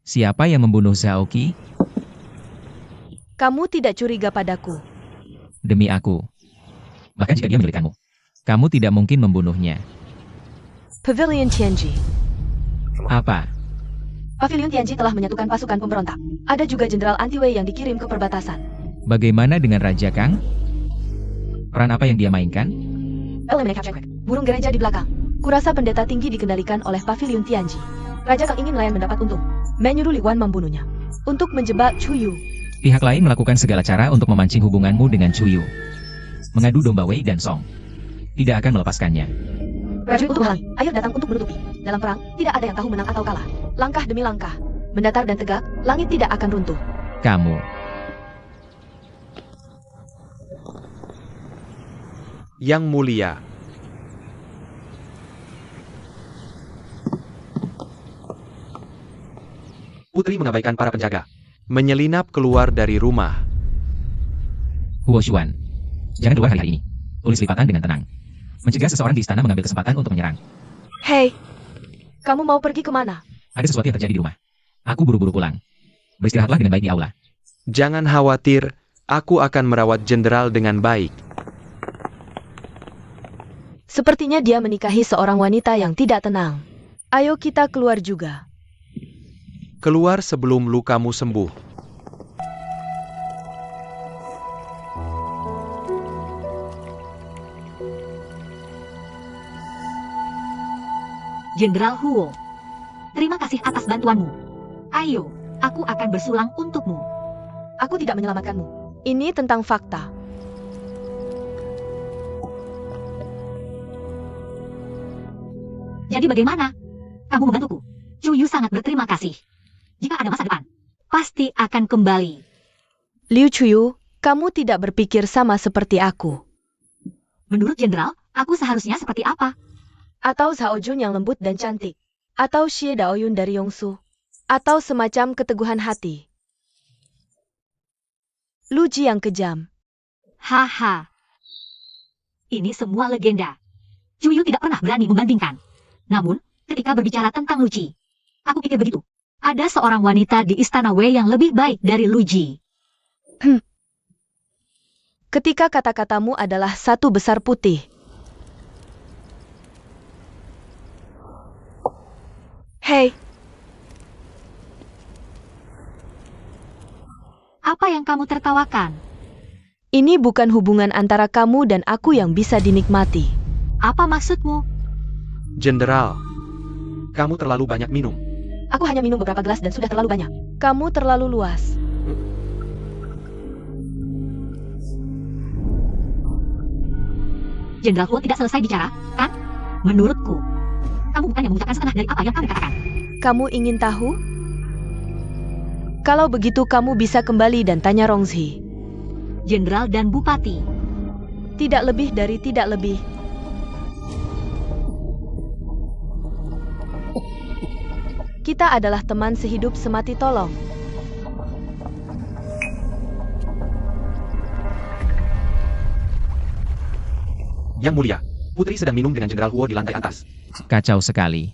Siapa yang membunuh Zhaoqi? Kamu tidak curiga padaku. Demi aku. Bahkan jika dia menyulitkanmu, kamu tidak mungkin membunuhnya. Pavilion Tianji. Apa? Pavilion Tianji telah menyatukan pasukan pemberontak. Ada juga jenderal anti-Wei yang dikirim ke perbatasan. Bagaimana dengan Raja Kang? Peran apa yang dia mainkan? Burung gereja di belakang. Kurasa pendeta tinggi dikendalikan oleh Pavilion Tianji. Raja Kang ingin nelayan mendapat untung. Menyuruh Li Wan membunuhnya. Untuk menjebak Chu Yu. Pihak lain melakukan segala cara untuk memancing hubunganmu dengan Chu Yu. Mengadu domba Wei dan Song. Tidak akan melepaskannya. Prajurit untuk halangi. Air datang untuk menutupi. Dalam perang, tidak ada yang tahu menang atau kalah. Langkah demi langkah. Mendatar dan tegak, langit tidak akan runtuh. Kamu. Yang Mulia. Putri mengabaikan para penjaga. Menyelinap keluar dari rumah. Huo Xuan. Jangan keluar hari-hari ini. Tulis lipatan dengan tenang. Mencegah seseorang di istana mengambil kesempatan untuk menyerang. Hei, kamu mau pergi kemana? Ada sesuatu yang terjadi di rumah. Aku buru-buru pulang. Beristirahatlah dengan baik di aula. Jangan khawatir, aku akan merawat jenderal dengan baik. Sepertinya dia menikahi seorang wanita yang tidak tenang. Ayo kita keluar juga. Keluar sebelum lukamu sembuh. Jenderal Huo, terima kasih atas bantuanmu. Ayo, aku akan bersulang untukmu. Aku tidak menyelamatkanmu. Ini tentang fakta. Jadi bagaimana? Kamu membantuku. Chu Yu sangat berterima kasih. Jika ada masa depan, pasti akan kembali. Liu Chuyu, kamu tidak berpikir sama seperti aku. Menurut Jenderal, aku seharusnya seperti apa? Atau Zhao Jun yang lembut dan cantik. Atau Xie Daoyun dari Yongsu. Atau semacam keteguhan hati. Lu Ji yang kejam. Haha. Ini semua legenda. Chu Yu tidak pernah berani membandingkan. Namun, ketika berbicara tentang Lu Ji, aku pikir begitu. Ada seorang wanita di Istana Wei yang lebih baik dari Lu Ji. Ketika kata-katamu adalah satu besar putih. Hei, Apa yang kamu tertawakan? ini bukan hubungan antara kamu dan aku yang bisa dinikmati. Apa maksudmu? Jenderal, kamu terlalu banyak minum. Aku hanya minum beberapa gelas dan sudah terlalu banyak. Kamu terlalu luas. Jenderal Huo tidak selesai bicara, kan? Menurutku, kamu bukan yang mengucapkan setengah dari apa yang kami katakan. kamu ingin tahu? Kalau begitu kamu bisa kembali dan tanya Rongzi. Jenderal dan Bupati. Tidak lebih dari tidak lebih. Kita adalah teman sehidup semati tolong. Yang Mulia, Putri sedang minum dengan Jenderal Huo di lantai atas. Kacau sekali.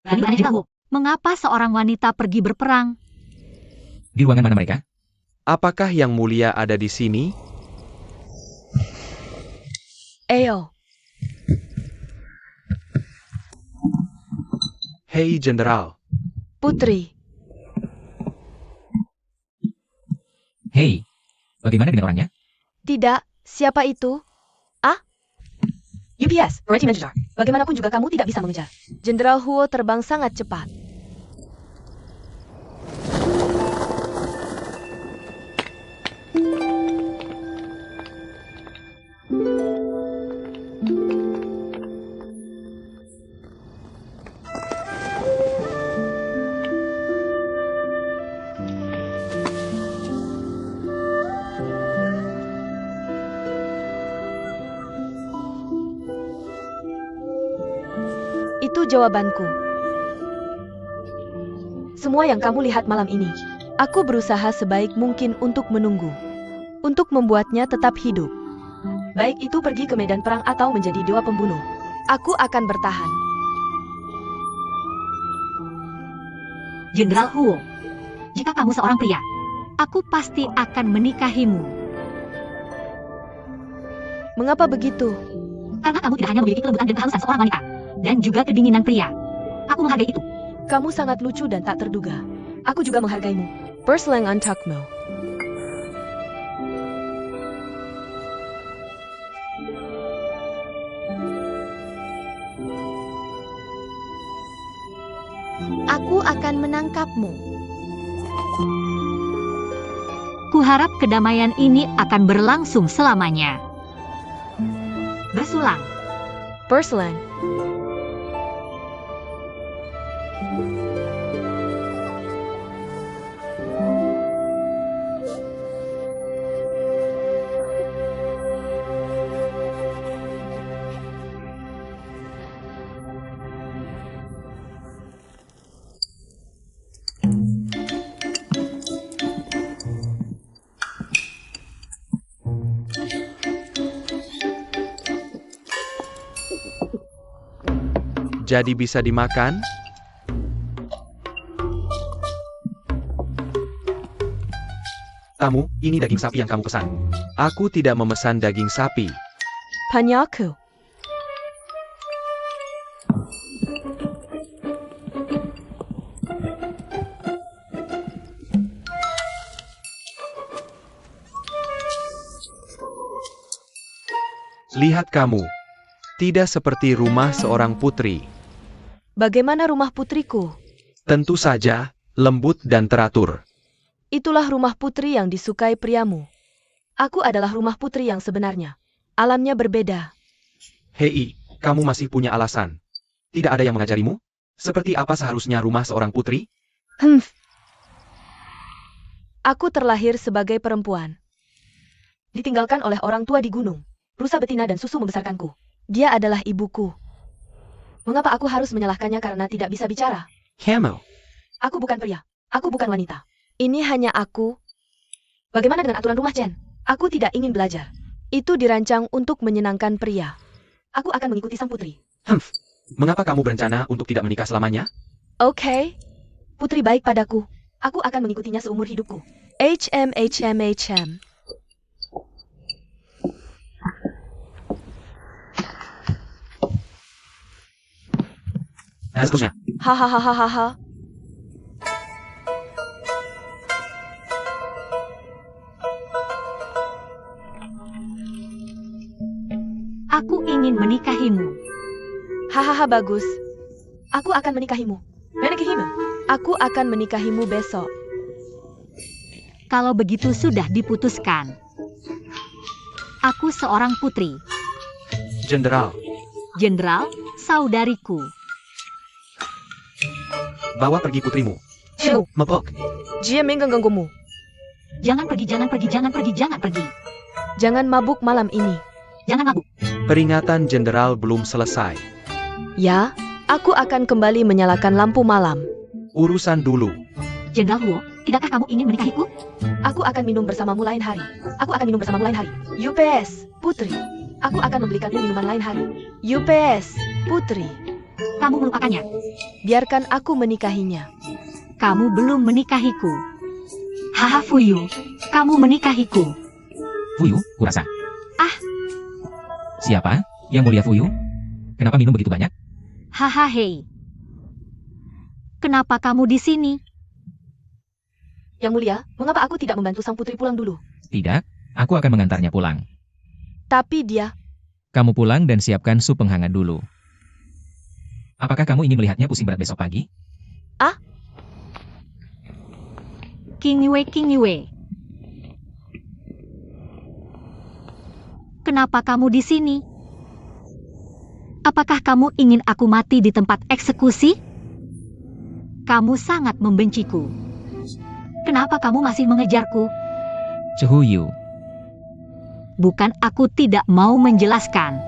Berani-berani Jenderal Huo. Mengapa seorang wanita pergi berperang? Di ruangan mana mereka? Apakah Yang Mulia ada di sini? Ayo. Hei Jenderal, Putri. Hei, bagaimana dengan orangnya? Tidak, siapa itu? UPS, Ready Manager. Bagaimanapun juga kamu tidak bisa mengejar. Jenderal Huo terbang sangat cepat. Itu jawabanku. Semua yang kamu lihat malam ini, aku berusaha sebaik mungkin untuk menunggu. Untuk membuatnya tetap hidup. Baik itu pergi ke medan perang atau menjadi dewa pembunuh. Aku akan bertahan. Jenderal Huo, jika kamu seorang pria, aku pasti akan menikahimu. Mengapa begitu? Karena kamu tidak hanya memiliki kelembutan dan kehalusan seorang wanita, dan juga kedinginan pria. Aku menghargai itu. Kamu sangat lucu dan tak terduga. Aku juga menghargaimu. Perslang Antakmo. Aku akan menangkapmu. Kuharap kedamaian ini akan berlangsung selamanya. Bersulang. Perslang. Jadi bisa dimakan? Tamu, ini daging sapi yang kamu pesan. Aku tidak memesan daging sapi. Panyaku. Lihat kamu. Tidak seperti rumah seorang putri. Bagaimana rumah putriku? Tentu saja, lembut dan teratur. Itulah rumah putri yang disukai priamu. Aku adalah rumah putri yang sebenarnya. Alamnya berbeda. Hei, kamu masih punya alasan. Tidak ada yang mengajarimu? Seperti apa seharusnya rumah seorang putri? Aku terlahir sebagai perempuan. Ditinggalkan oleh orang tua di gunung. Rusa betina dan susu membesarkanku. Dia adalah ibuku. Mengapa aku harus menyalahkannya karena tidak bisa bicara? Kamu. Aku bukan pria. Aku bukan wanita. Ini hanya aku. Bagaimana dengan aturan rumah Chen? Aku tidak ingin belajar. Itu dirancang untuk menyenangkan pria. Aku akan mengikuti sang putri. Mengapa kamu berencana untuk tidak menikah selamanya? Oke. Putri baik padaku. Aku akan mengikutinya seumur hidupku. HM. Nah, seterusnya. Hahaha. Aku ingin menikahimu. Hahaha bagus. Aku akan menikahimu. Menikahimu. Aku akan menikahimu besok. Kalau begitu sudah diputuskan. Aku seorang putri. Jenderal, Jenderal, saudariku. bawa pergi putrimu. Ciu, Mepok. Jie mengganggumu. Jangan pergi, jangan pergi, jangan pergi, jangan pergi. Jangan mabuk malam ini. Jangan mabuk. Peringatan jenderal belum selesai. Ya, aku akan kembali menyalakan lampu malam. Urusan dulu. Jenderal Huo, tidakkah kamu ingin menikahiku? Aku akan minum bersamamu lain hari. Aku akan minum bersamamu lain hari. UPS, Putri. Aku akan membelikanmu minuman lain hari. UPS, Putri. Kamu melupakannya. Biarkan aku menikahinya. Kamu belum menikahiku. Haha Fuyu, kamu menikahiku. Fuyu, kurasa. Ah. Siapa? Yang mulia Fuyu? Kenapa minum begitu banyak? Haha hei. Kenapa kamu di sini? Yang mulia, mengapa aku tidak membantu sang putri pulang dulu? Tidak, aku akan mengantarnya pulang. Tapi dia, Kamu pulang dan siapkan sup penghangat dulu. Apakah kamu ingin melihatnya pusing berat besok pagi? King Yue. Kenapa kamu di sini? Apakah kamu ingin aku mati di tempat eksekusi? Kamu sangat membenciku. Kenapa kamu masih mengejarku? Cehuyu, Bukan aku tidak mau menjelaskan.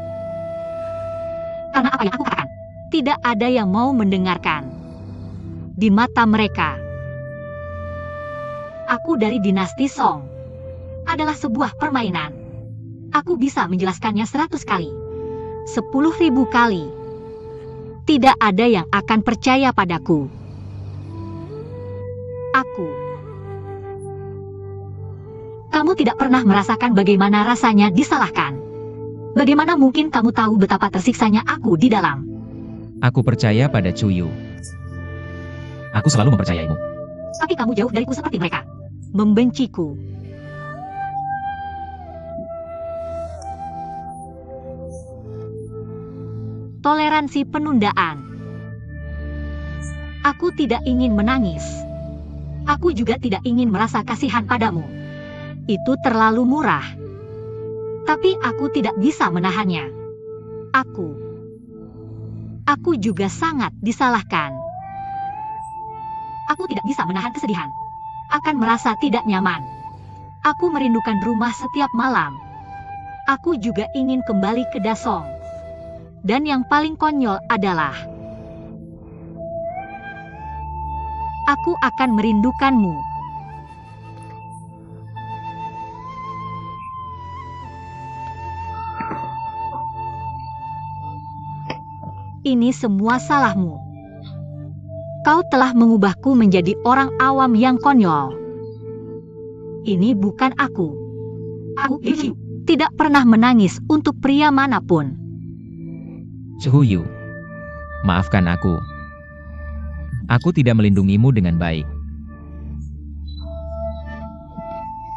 Karena apa yang aku katakan? Tidak ada yang mau mendengarkan. Di mata mereka, aku dari dinasti Song adalah sebuah permainan. Aku bisa menjelaskannya 100 kali. 10.000 kali. Tidak ada yang akan percaya padaku. Kamu tidak pernah merasakan bagaimana rasanya disalahkan. Bagaimana mungkin kamu tahu betapa tersiksanya aku di dalam? aku percaya pada Cuyu. Aku selalu mempercayaimu. Tapi kamu jauh dariku seperti mereka. Membenciku. Toleransi penundaan. Aku tidak ingin menangis. Aku juga tidak ingin merasa kasihan padamu. Itu terlalu murah. Tapi aku tidak bisa menahannya. Aku juga sangat disalahkan. Aku tidak bisa menahan kesedihan. Akan merasa tidak nyaman. Aku merindukan rumah setiap malam. Aku juga ingin kembali ke Dasong. Dan yang paling konyol adalah aku akan merindukanmu. Ini semua salahmu. Kau telah mengubahku menjadi orang awam yang konyol. Ini bukan aku. Aku tidak pernah menangis untuk pria manapun. Cehuyu, maafkan aku. Aku tidak melindungimu dengan baik.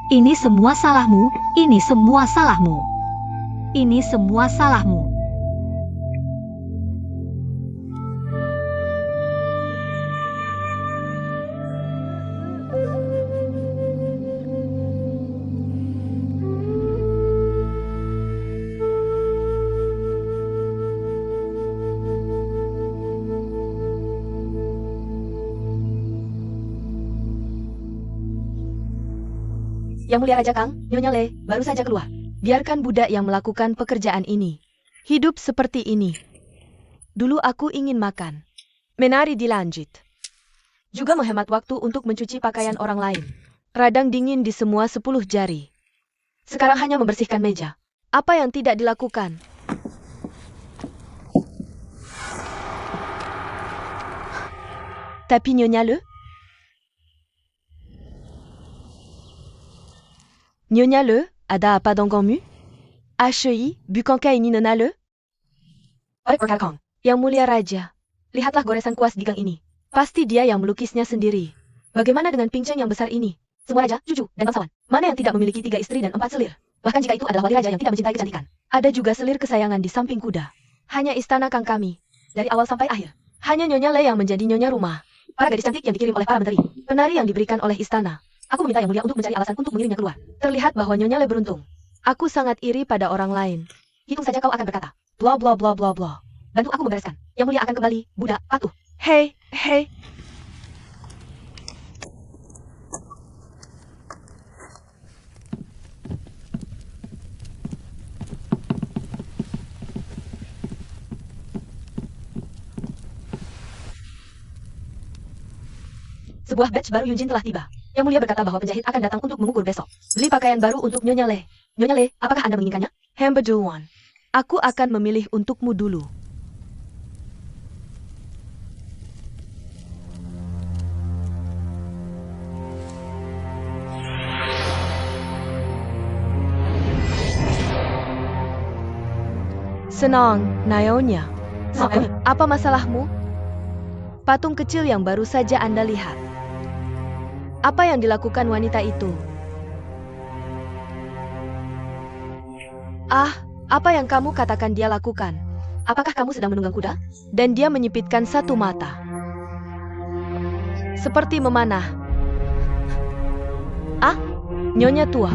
Ini semua salahmu, ini semua salahmu. Ini semua salahmu. Yang mulia Raja Kang, Nyonya Le, baru saja keluar. Biarkan budak yang melakukan pekerjaan ini. Hidup seperti ini. Dulu aku ingin makan. Menari dilanjut. Juga menghemat waktu untuk mencuci pakaian orang lain. Radang dingin di semua 10 jari. Sekarang hanya membersihkan meja. Apa yang tidak dilakukan? Tapi Nyonya Le? Nyonya Le, ada apa denganmu? HI, bukankah ini Nona Le? Kong, Yang mulia Raja, lihatlah goresan kuas di gang ini. Pasti dia yang melukisnya sendiri. Bagaimana dengan pinceng yang besar ini? Semua raja, cucu, dan bangsawan, mana yang tidak memiliki 3 istri dan 4 selir? Bahkan jika itu adalah wali raja yang tidak mencintai kecantikan. Ada juga selir kesayangan di samping kuda. Hanya istana Kang kami, dari awal sampai akhir. Hanya Nyonya Le yang menjadi nyonya rumah. Para gadis cantik yang dikirim oleh para menteri. Penari yang diberikan oleh istana. Aku meminta Yang Mulia untuk mencari alasan untuk mengirimnya keluar. Terlihat bahwa Nyonya Le beruntung. Aku sangat iri pada orang lain. Hitung saja kau akan berkata, bla bla bla bla bla. Bantu aku membereskan. Yang Mulia akan kembali, budak, patuh. Hei, hei. Sebuah batch baru Yunjin telah tiba. Yang Mulia berkata bahwa penjahit akan datang untuk mengukur besok. Beli pakaian baru untuk Nyonya Le. Nyonya Le, apakah Anda menginginkannya? Hamba duluan. Aku akan memilih untukmu dulu. Senang, Nyonya. Apa masalahmu? Patung kecil yang baru saja Anda lihat. Apa yang dilakukan wanita itu? Ah, apa yang kamu katakan dia lakukan? Apakah kamu sedang menunggang kuda? Dan dia menyipitkan satu mata. Seperti memanah. Ah, Nyonya tua.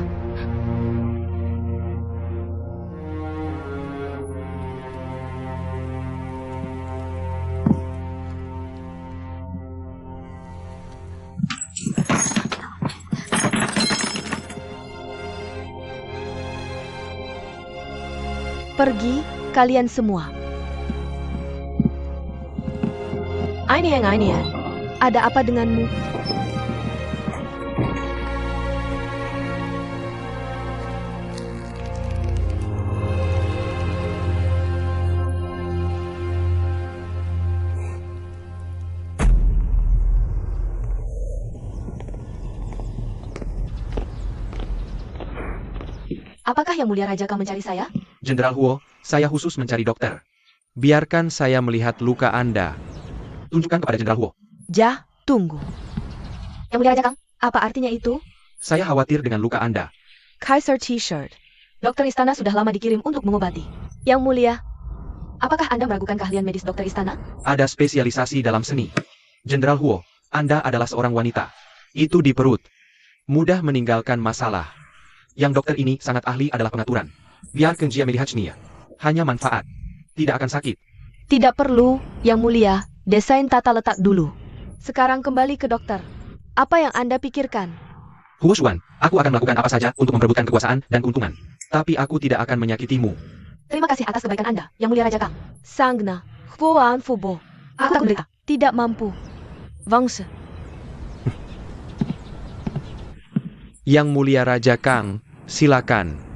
Pergi, kalian semua. Ainian. Ada apa denganmu? Apakah Yang Mulia Raja Kang mencari saya? Jenderal Huo, saya khusus mencari dokter. Biarkan saya melihat luka Anda. Tunjukkan kepada Jenderal Huo. Ja, tunggu. Yang Mulia Raja Kang, apa artinya itu? Saya khawatir dengan luka Anda. Kaiser T-shirt. Dokter istana sudah lama dikirim untuk mengobati. Yang Mulia, apakah Anda meragukan keahlian medis dokter istana? Ada spesialisasi dalam seni. Jenderal Huo, Anda adalah seorang wanita. Itu di perut. Mudah meninggalkan masalah. Yang dokter ini sangat ahli adalah pengaturan. Biarkan dia melihatnya. Hanya manfaat. Tidak akan sakit. Tidak perlu, Yang Mulia. Desain tata letak dulu. Sekarang kembali ke dokter. Apa yang Anda pikirkan? Huo Xuan, aku akan melakukan apa saja untuk memperebutkan kekuasaan dan keuntungan. Tapi aku tidak akan menyakitimu. Terima kasih atas kebaikan Anda, Yang Mulia Raja Kang. Sangna, Huan Fubo. Aku tak menderita. Tidak mampu. Wangse. Yang Mulia Raja Kang, silakan.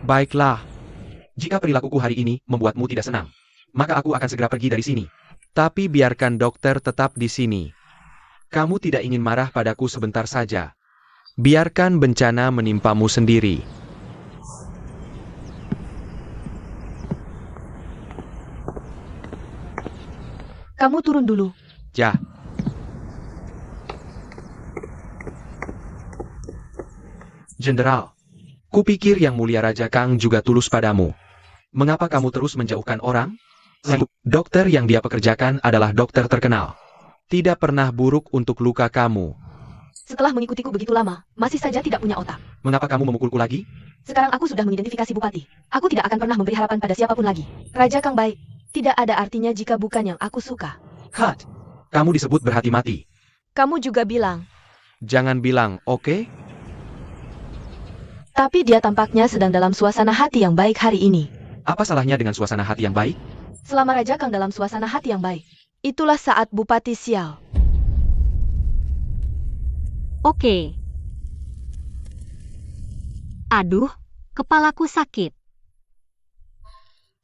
Baiklah. Jika perilakuku hari ini membuatmu tidak senang, maka aku akan segera pergi dari sini. Tapi biarkan dokter tetap di sini. Kamu tidak ingin marah padaku sebentar saja. Biarkan bencana menimpamu sendiri. Kamu turun dulu. Ja. Jenderal, kupikir Yang Mulia Raja Kang juga tulus padamu. Mengapa kamu terus menjauhkan orang? Dokter yang dia pekerjakan adalah dokter terkenal. Tidak pernah buruk untuk luka kamu. Setelah mengikutiku begitu lama, masih saja tidak punya otak. Mengapa kamu memukulku lagi? Sekarang aku sudah mengidentifikasi Bupati. Aku tidak akan pernah memberi harapan pada siapapun lagi. Raja Kang baik. Tidak ada artinya jika bukan yang aku suka. Cut. Kamu disebut berhati mati. Kamu juga bilang. Jangan bilang, oke? Tapi dia tampaknya sedang dalam suasana hati yang baik hari ini. Apa salahnya dengan suasana hati yang baik? Selama Raja Kang dalam suasana hati yang baik. Itulah saat Bupati sial. Oke. Aduh, kepalaku sakit.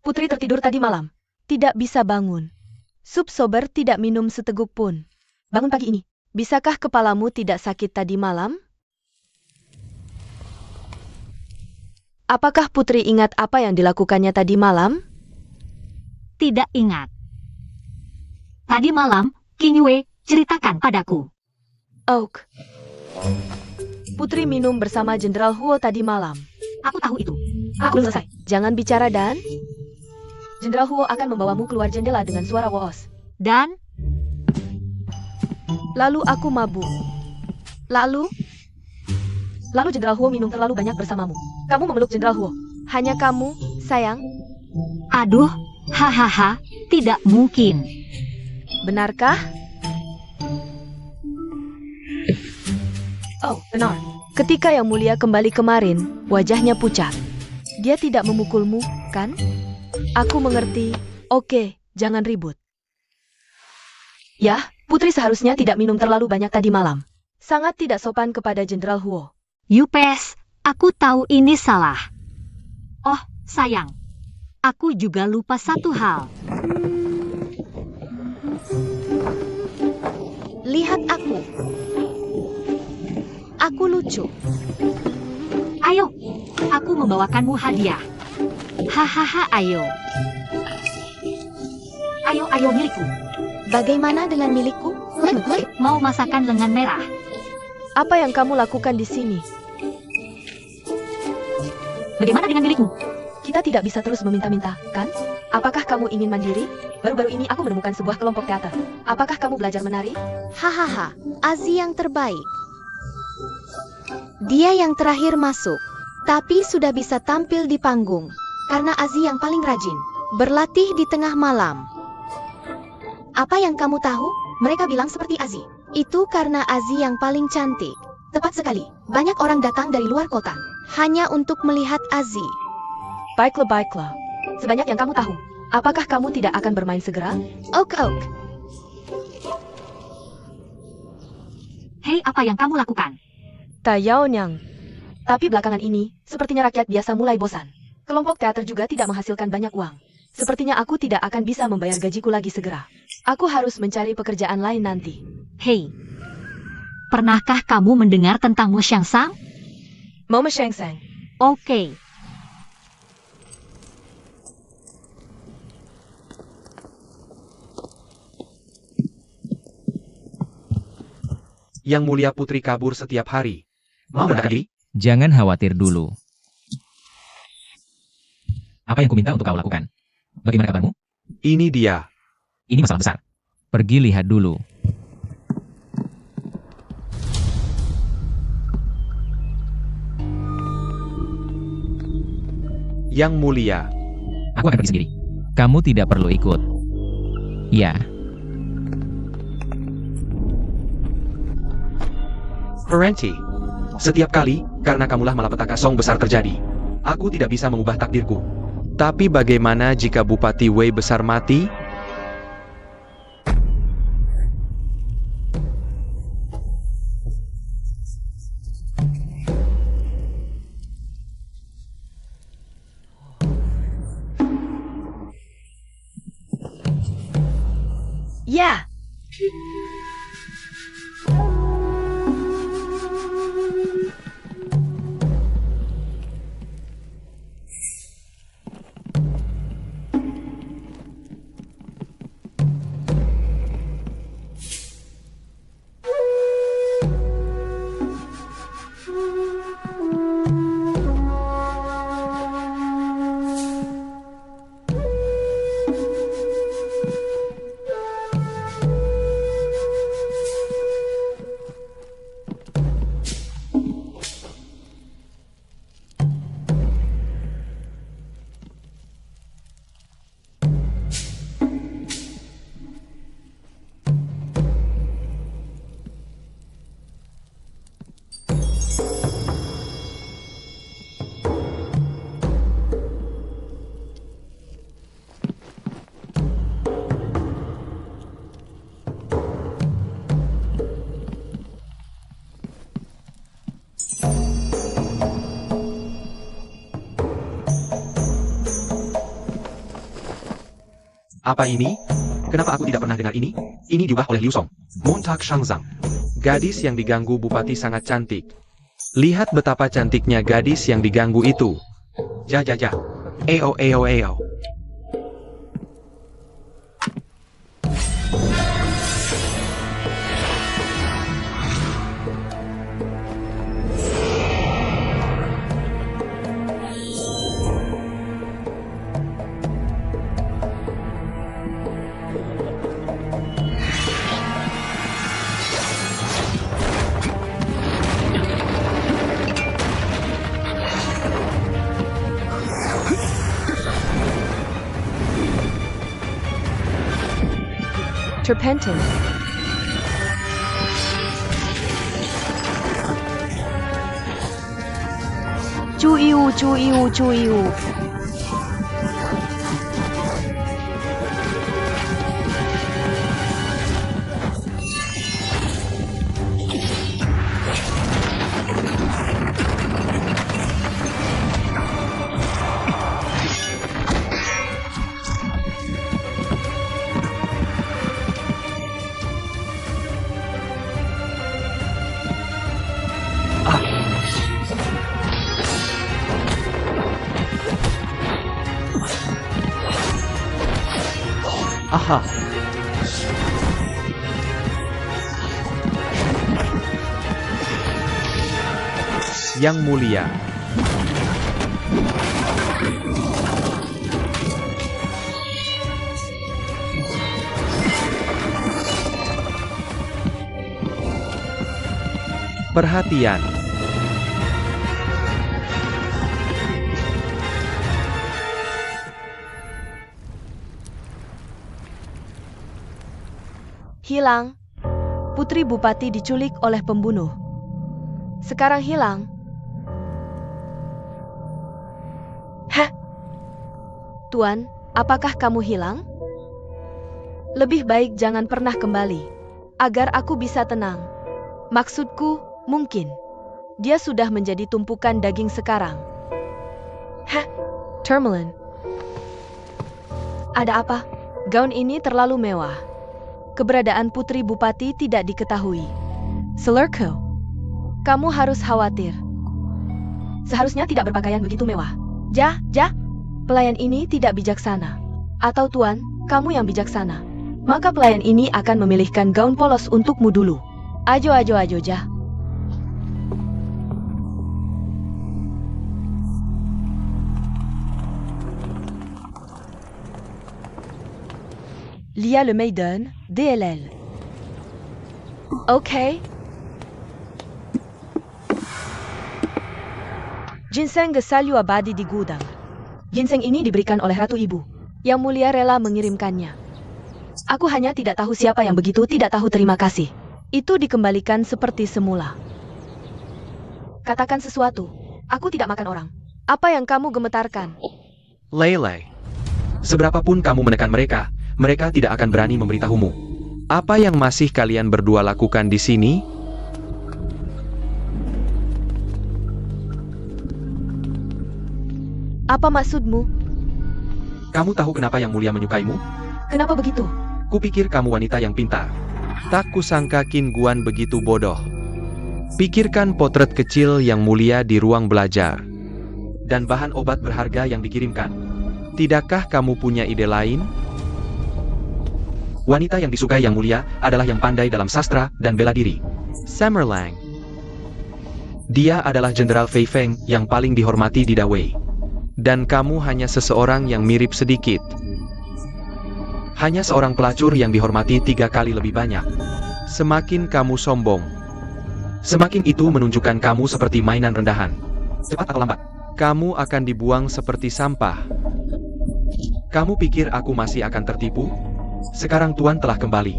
Putri tertidur tadi malam. Tidak bisa bangun. Sup sober tidak minum seteguk pun. Bangun pagi ini. Bisakah kepalamu tidak sakit tadi malam? Apakah Putri ingat apa yang dilakukannya tadi malam? Tidak ingat. Tadi malam, King Yue ceritakan padaku. Oak. Putri minum bersama Jenderal Huo tadi malam. Aku tahu itu. Aku belum selesai. Jangan bicara Dan. Jenderal Huo akan membawamu keluar jendela dengan suara woos. Dan Lalu aku mabuk. Lalu Jenderal Huo minum terlalu banyak bersamamu. Kamu memeluk Jenderal Huo. Hanya kamu, sayang. Aduh, hahaha, tidak mungkin. Benarkah? Oh, benar. Ketika Yang Mulia kembali kemarin, wajahnya pucat. Dia tidak memukulmu, kan? Aku mengerti. Oke, jangan ribut. Ya, putri seharusnya tidak minum terlalu banyak tadi malam. Sangat tidak sopan kepada Jenderal Huo. Yupes, aku tahu ini salah. Oh, sayang. Aku juga lupa satu hal. Lihat aku. Aku lucu. Ayo, aku membawakanmu hadiah. Hahaha, ayo. Ayo, milikku. Bagaimana dengan milikku? Mau masakan lengan merah? Apa yang kamu lakukan di sini? Bagaimana dengan milikmu? Kita tidak bisa terus meminta-minta, kan? Apakah kamu ingin mandiri? Baru-baru ini aku menemukan sebuah kelompok teater. Apakah kamu belajar menari? Hahaha, Azi yang terbaik. Dia yang terakhir masuk, tapi sudah bisa tampil di panggung. Karena Azi yang paling rajin, berlatih di tengah malam. Apa yang kamu tahu? Mereka bilang seperti Azi. Itu karena Azi yang paling cantik. Tepat sekali, banyak orang datang dari luar kota, hanya untuk melihat Azi. Baiklah. Sebanyak yang kamu tahu. Apakah kamu tidak akan bermain segera? Ok. Hei, apa yang kamu lakukan? Tayaonyang. Tapi belakangan ini, sepertinya rakyat biasa mulai bosan. Kelompok teater juga tidak menghasilkan banyak uang. Sepertinya aku tidak akan bisa membayar gajiku lagi segera. Aku harus mencari pekerjaan lain nanti. Hei, pernahkah kamu mendengar tentang Mo Xiangsang? Mau Shengseng. Oke. Yang Mulia Putri kabur setiap hari. Mau mendadak diri? Jangan khawatir dulu. Apa yang kuminta untuk kau lakukan? Bagaimana kabarmu? Ini dia. Ini masalah besar. Pergi lihat dulu. Yang Mulia. Aku akan pergi sendiri. Kamu tidak perlu ikut. Ya. Parenti. Setiap kali, karena kamulah malapetaka song besar terjadi. Aku tidak bisa mengubah takdirku. Tapi bagaimana jika Bupati Wei besar mati? Ya! Apa ini? Kenapa aku tidak pernah dengar ini? Ini diubah oleh Liu Song. Montak Shangzang. Gadis yang diganggu Bupati sangat cantik. Lihat betapa cantiknya gadis yang diganggu itu. Ja. Eo. Turpentine. Cuiu, cuiu, cuiu. Aha. Yang Mulia. Perhatian. Hilang. Putri Bupati diculik oleh pembunuh. Sekarang hilang. Hah? Tuan, apakah kamu hilang? Lebih baik jangan pernah kembali, agar aku bisa tenang. Maksudku, mungkin dia sudah menjadi tumpukan daging sekarang. Hah? Tourmaline. Ada apa? Gaun ini terlalu mewah. Keberadaan Putri Bupati tidak diketahui. Slurko, kamu harus khawatir. Seharusnya tidak berpakaian begitu mewah. Pelayan ini tidak bijaksana. Atau Tuan, kamu yang bijaksana. Maka pelayan ini akan memilihkan gaun polos untukmu dulu. Ajo, Jah. Lia le Maiden, DLL. Oke. Ginseng Gesalyu abadi di gudang. Ginseng ini diberikan oleh Ratu Ibu. Yang Mulia rela mengirimkannya. Aku hanya tidak tahu siapa yang begitu tidak tahu terima kasih. Itu dikembalikan seperti semula. Katakan sesuatu. Aku tidak makan orang. Apa yang kamu gemetarkan? Lele. Seberapapun kamu menekan mereka, mereka tidak akan berani memberitahumu. Apa yang masih kalian berdua lakukan di sini? Apa maksudmu? Kamu tahu kenapa Yang Mulia menyukaimu? Kenapa begitu? Kupikir kamu wanita yang pintar. Tak kusangka Qin Guan begitu bodoh. Pikirkan potret kecil Yang Mulia di ruang belajar. Dan bahan obat berharga yang dikirimkan. Tidakkah kamu punya ide lain? Wanita yang disukai Yang Mulia adalah yang pandai dalam sastra dan bela diri. Samerlang. Dia adalah Jenderal Fei Feng yang paling dihormati di Dawei. Dan kamu hanya seseorang yang mirip sedikit. Hanya seorang pelacur yang dihormati 3 kali lebih banyak. Semakin kamu sombong, semakin itu menunjukkan kamu seperti mainan rendahan. Cepat atau lambat, kamu akan dibuang seperti sampah. Kamu pikir aku masih akan tertipu? Sekarang Tuan telah kembali.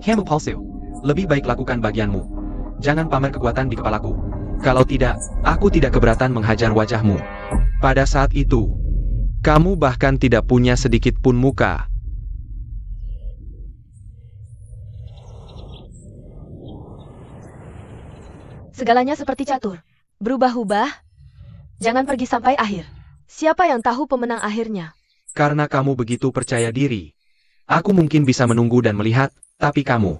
Hemu Palsu, lebih baik lakukan bagianmu. Jangan pamer kekuatan di kepalaku. Kalau tidak, aku tidak keberatan menghajar wajahmu. Pada saat itu, kamu bahkan tidak punya sedikit pun muka. Segalanya seperti catur. Berubah-ubah. Jangan pergi sampai akhir. Siapa yang tahu pemenang akhirnya? Karena kamu begitu percaya diri. Aku mungkin bisa menunggu dan melihat, tapi kamu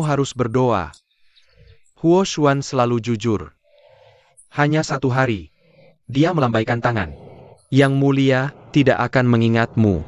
harus berdoa. Huo Xuan selalu jujur. Hanya 1 hari, dia melambaikan tangan. Yang Mulia tidak akan mengingatmu.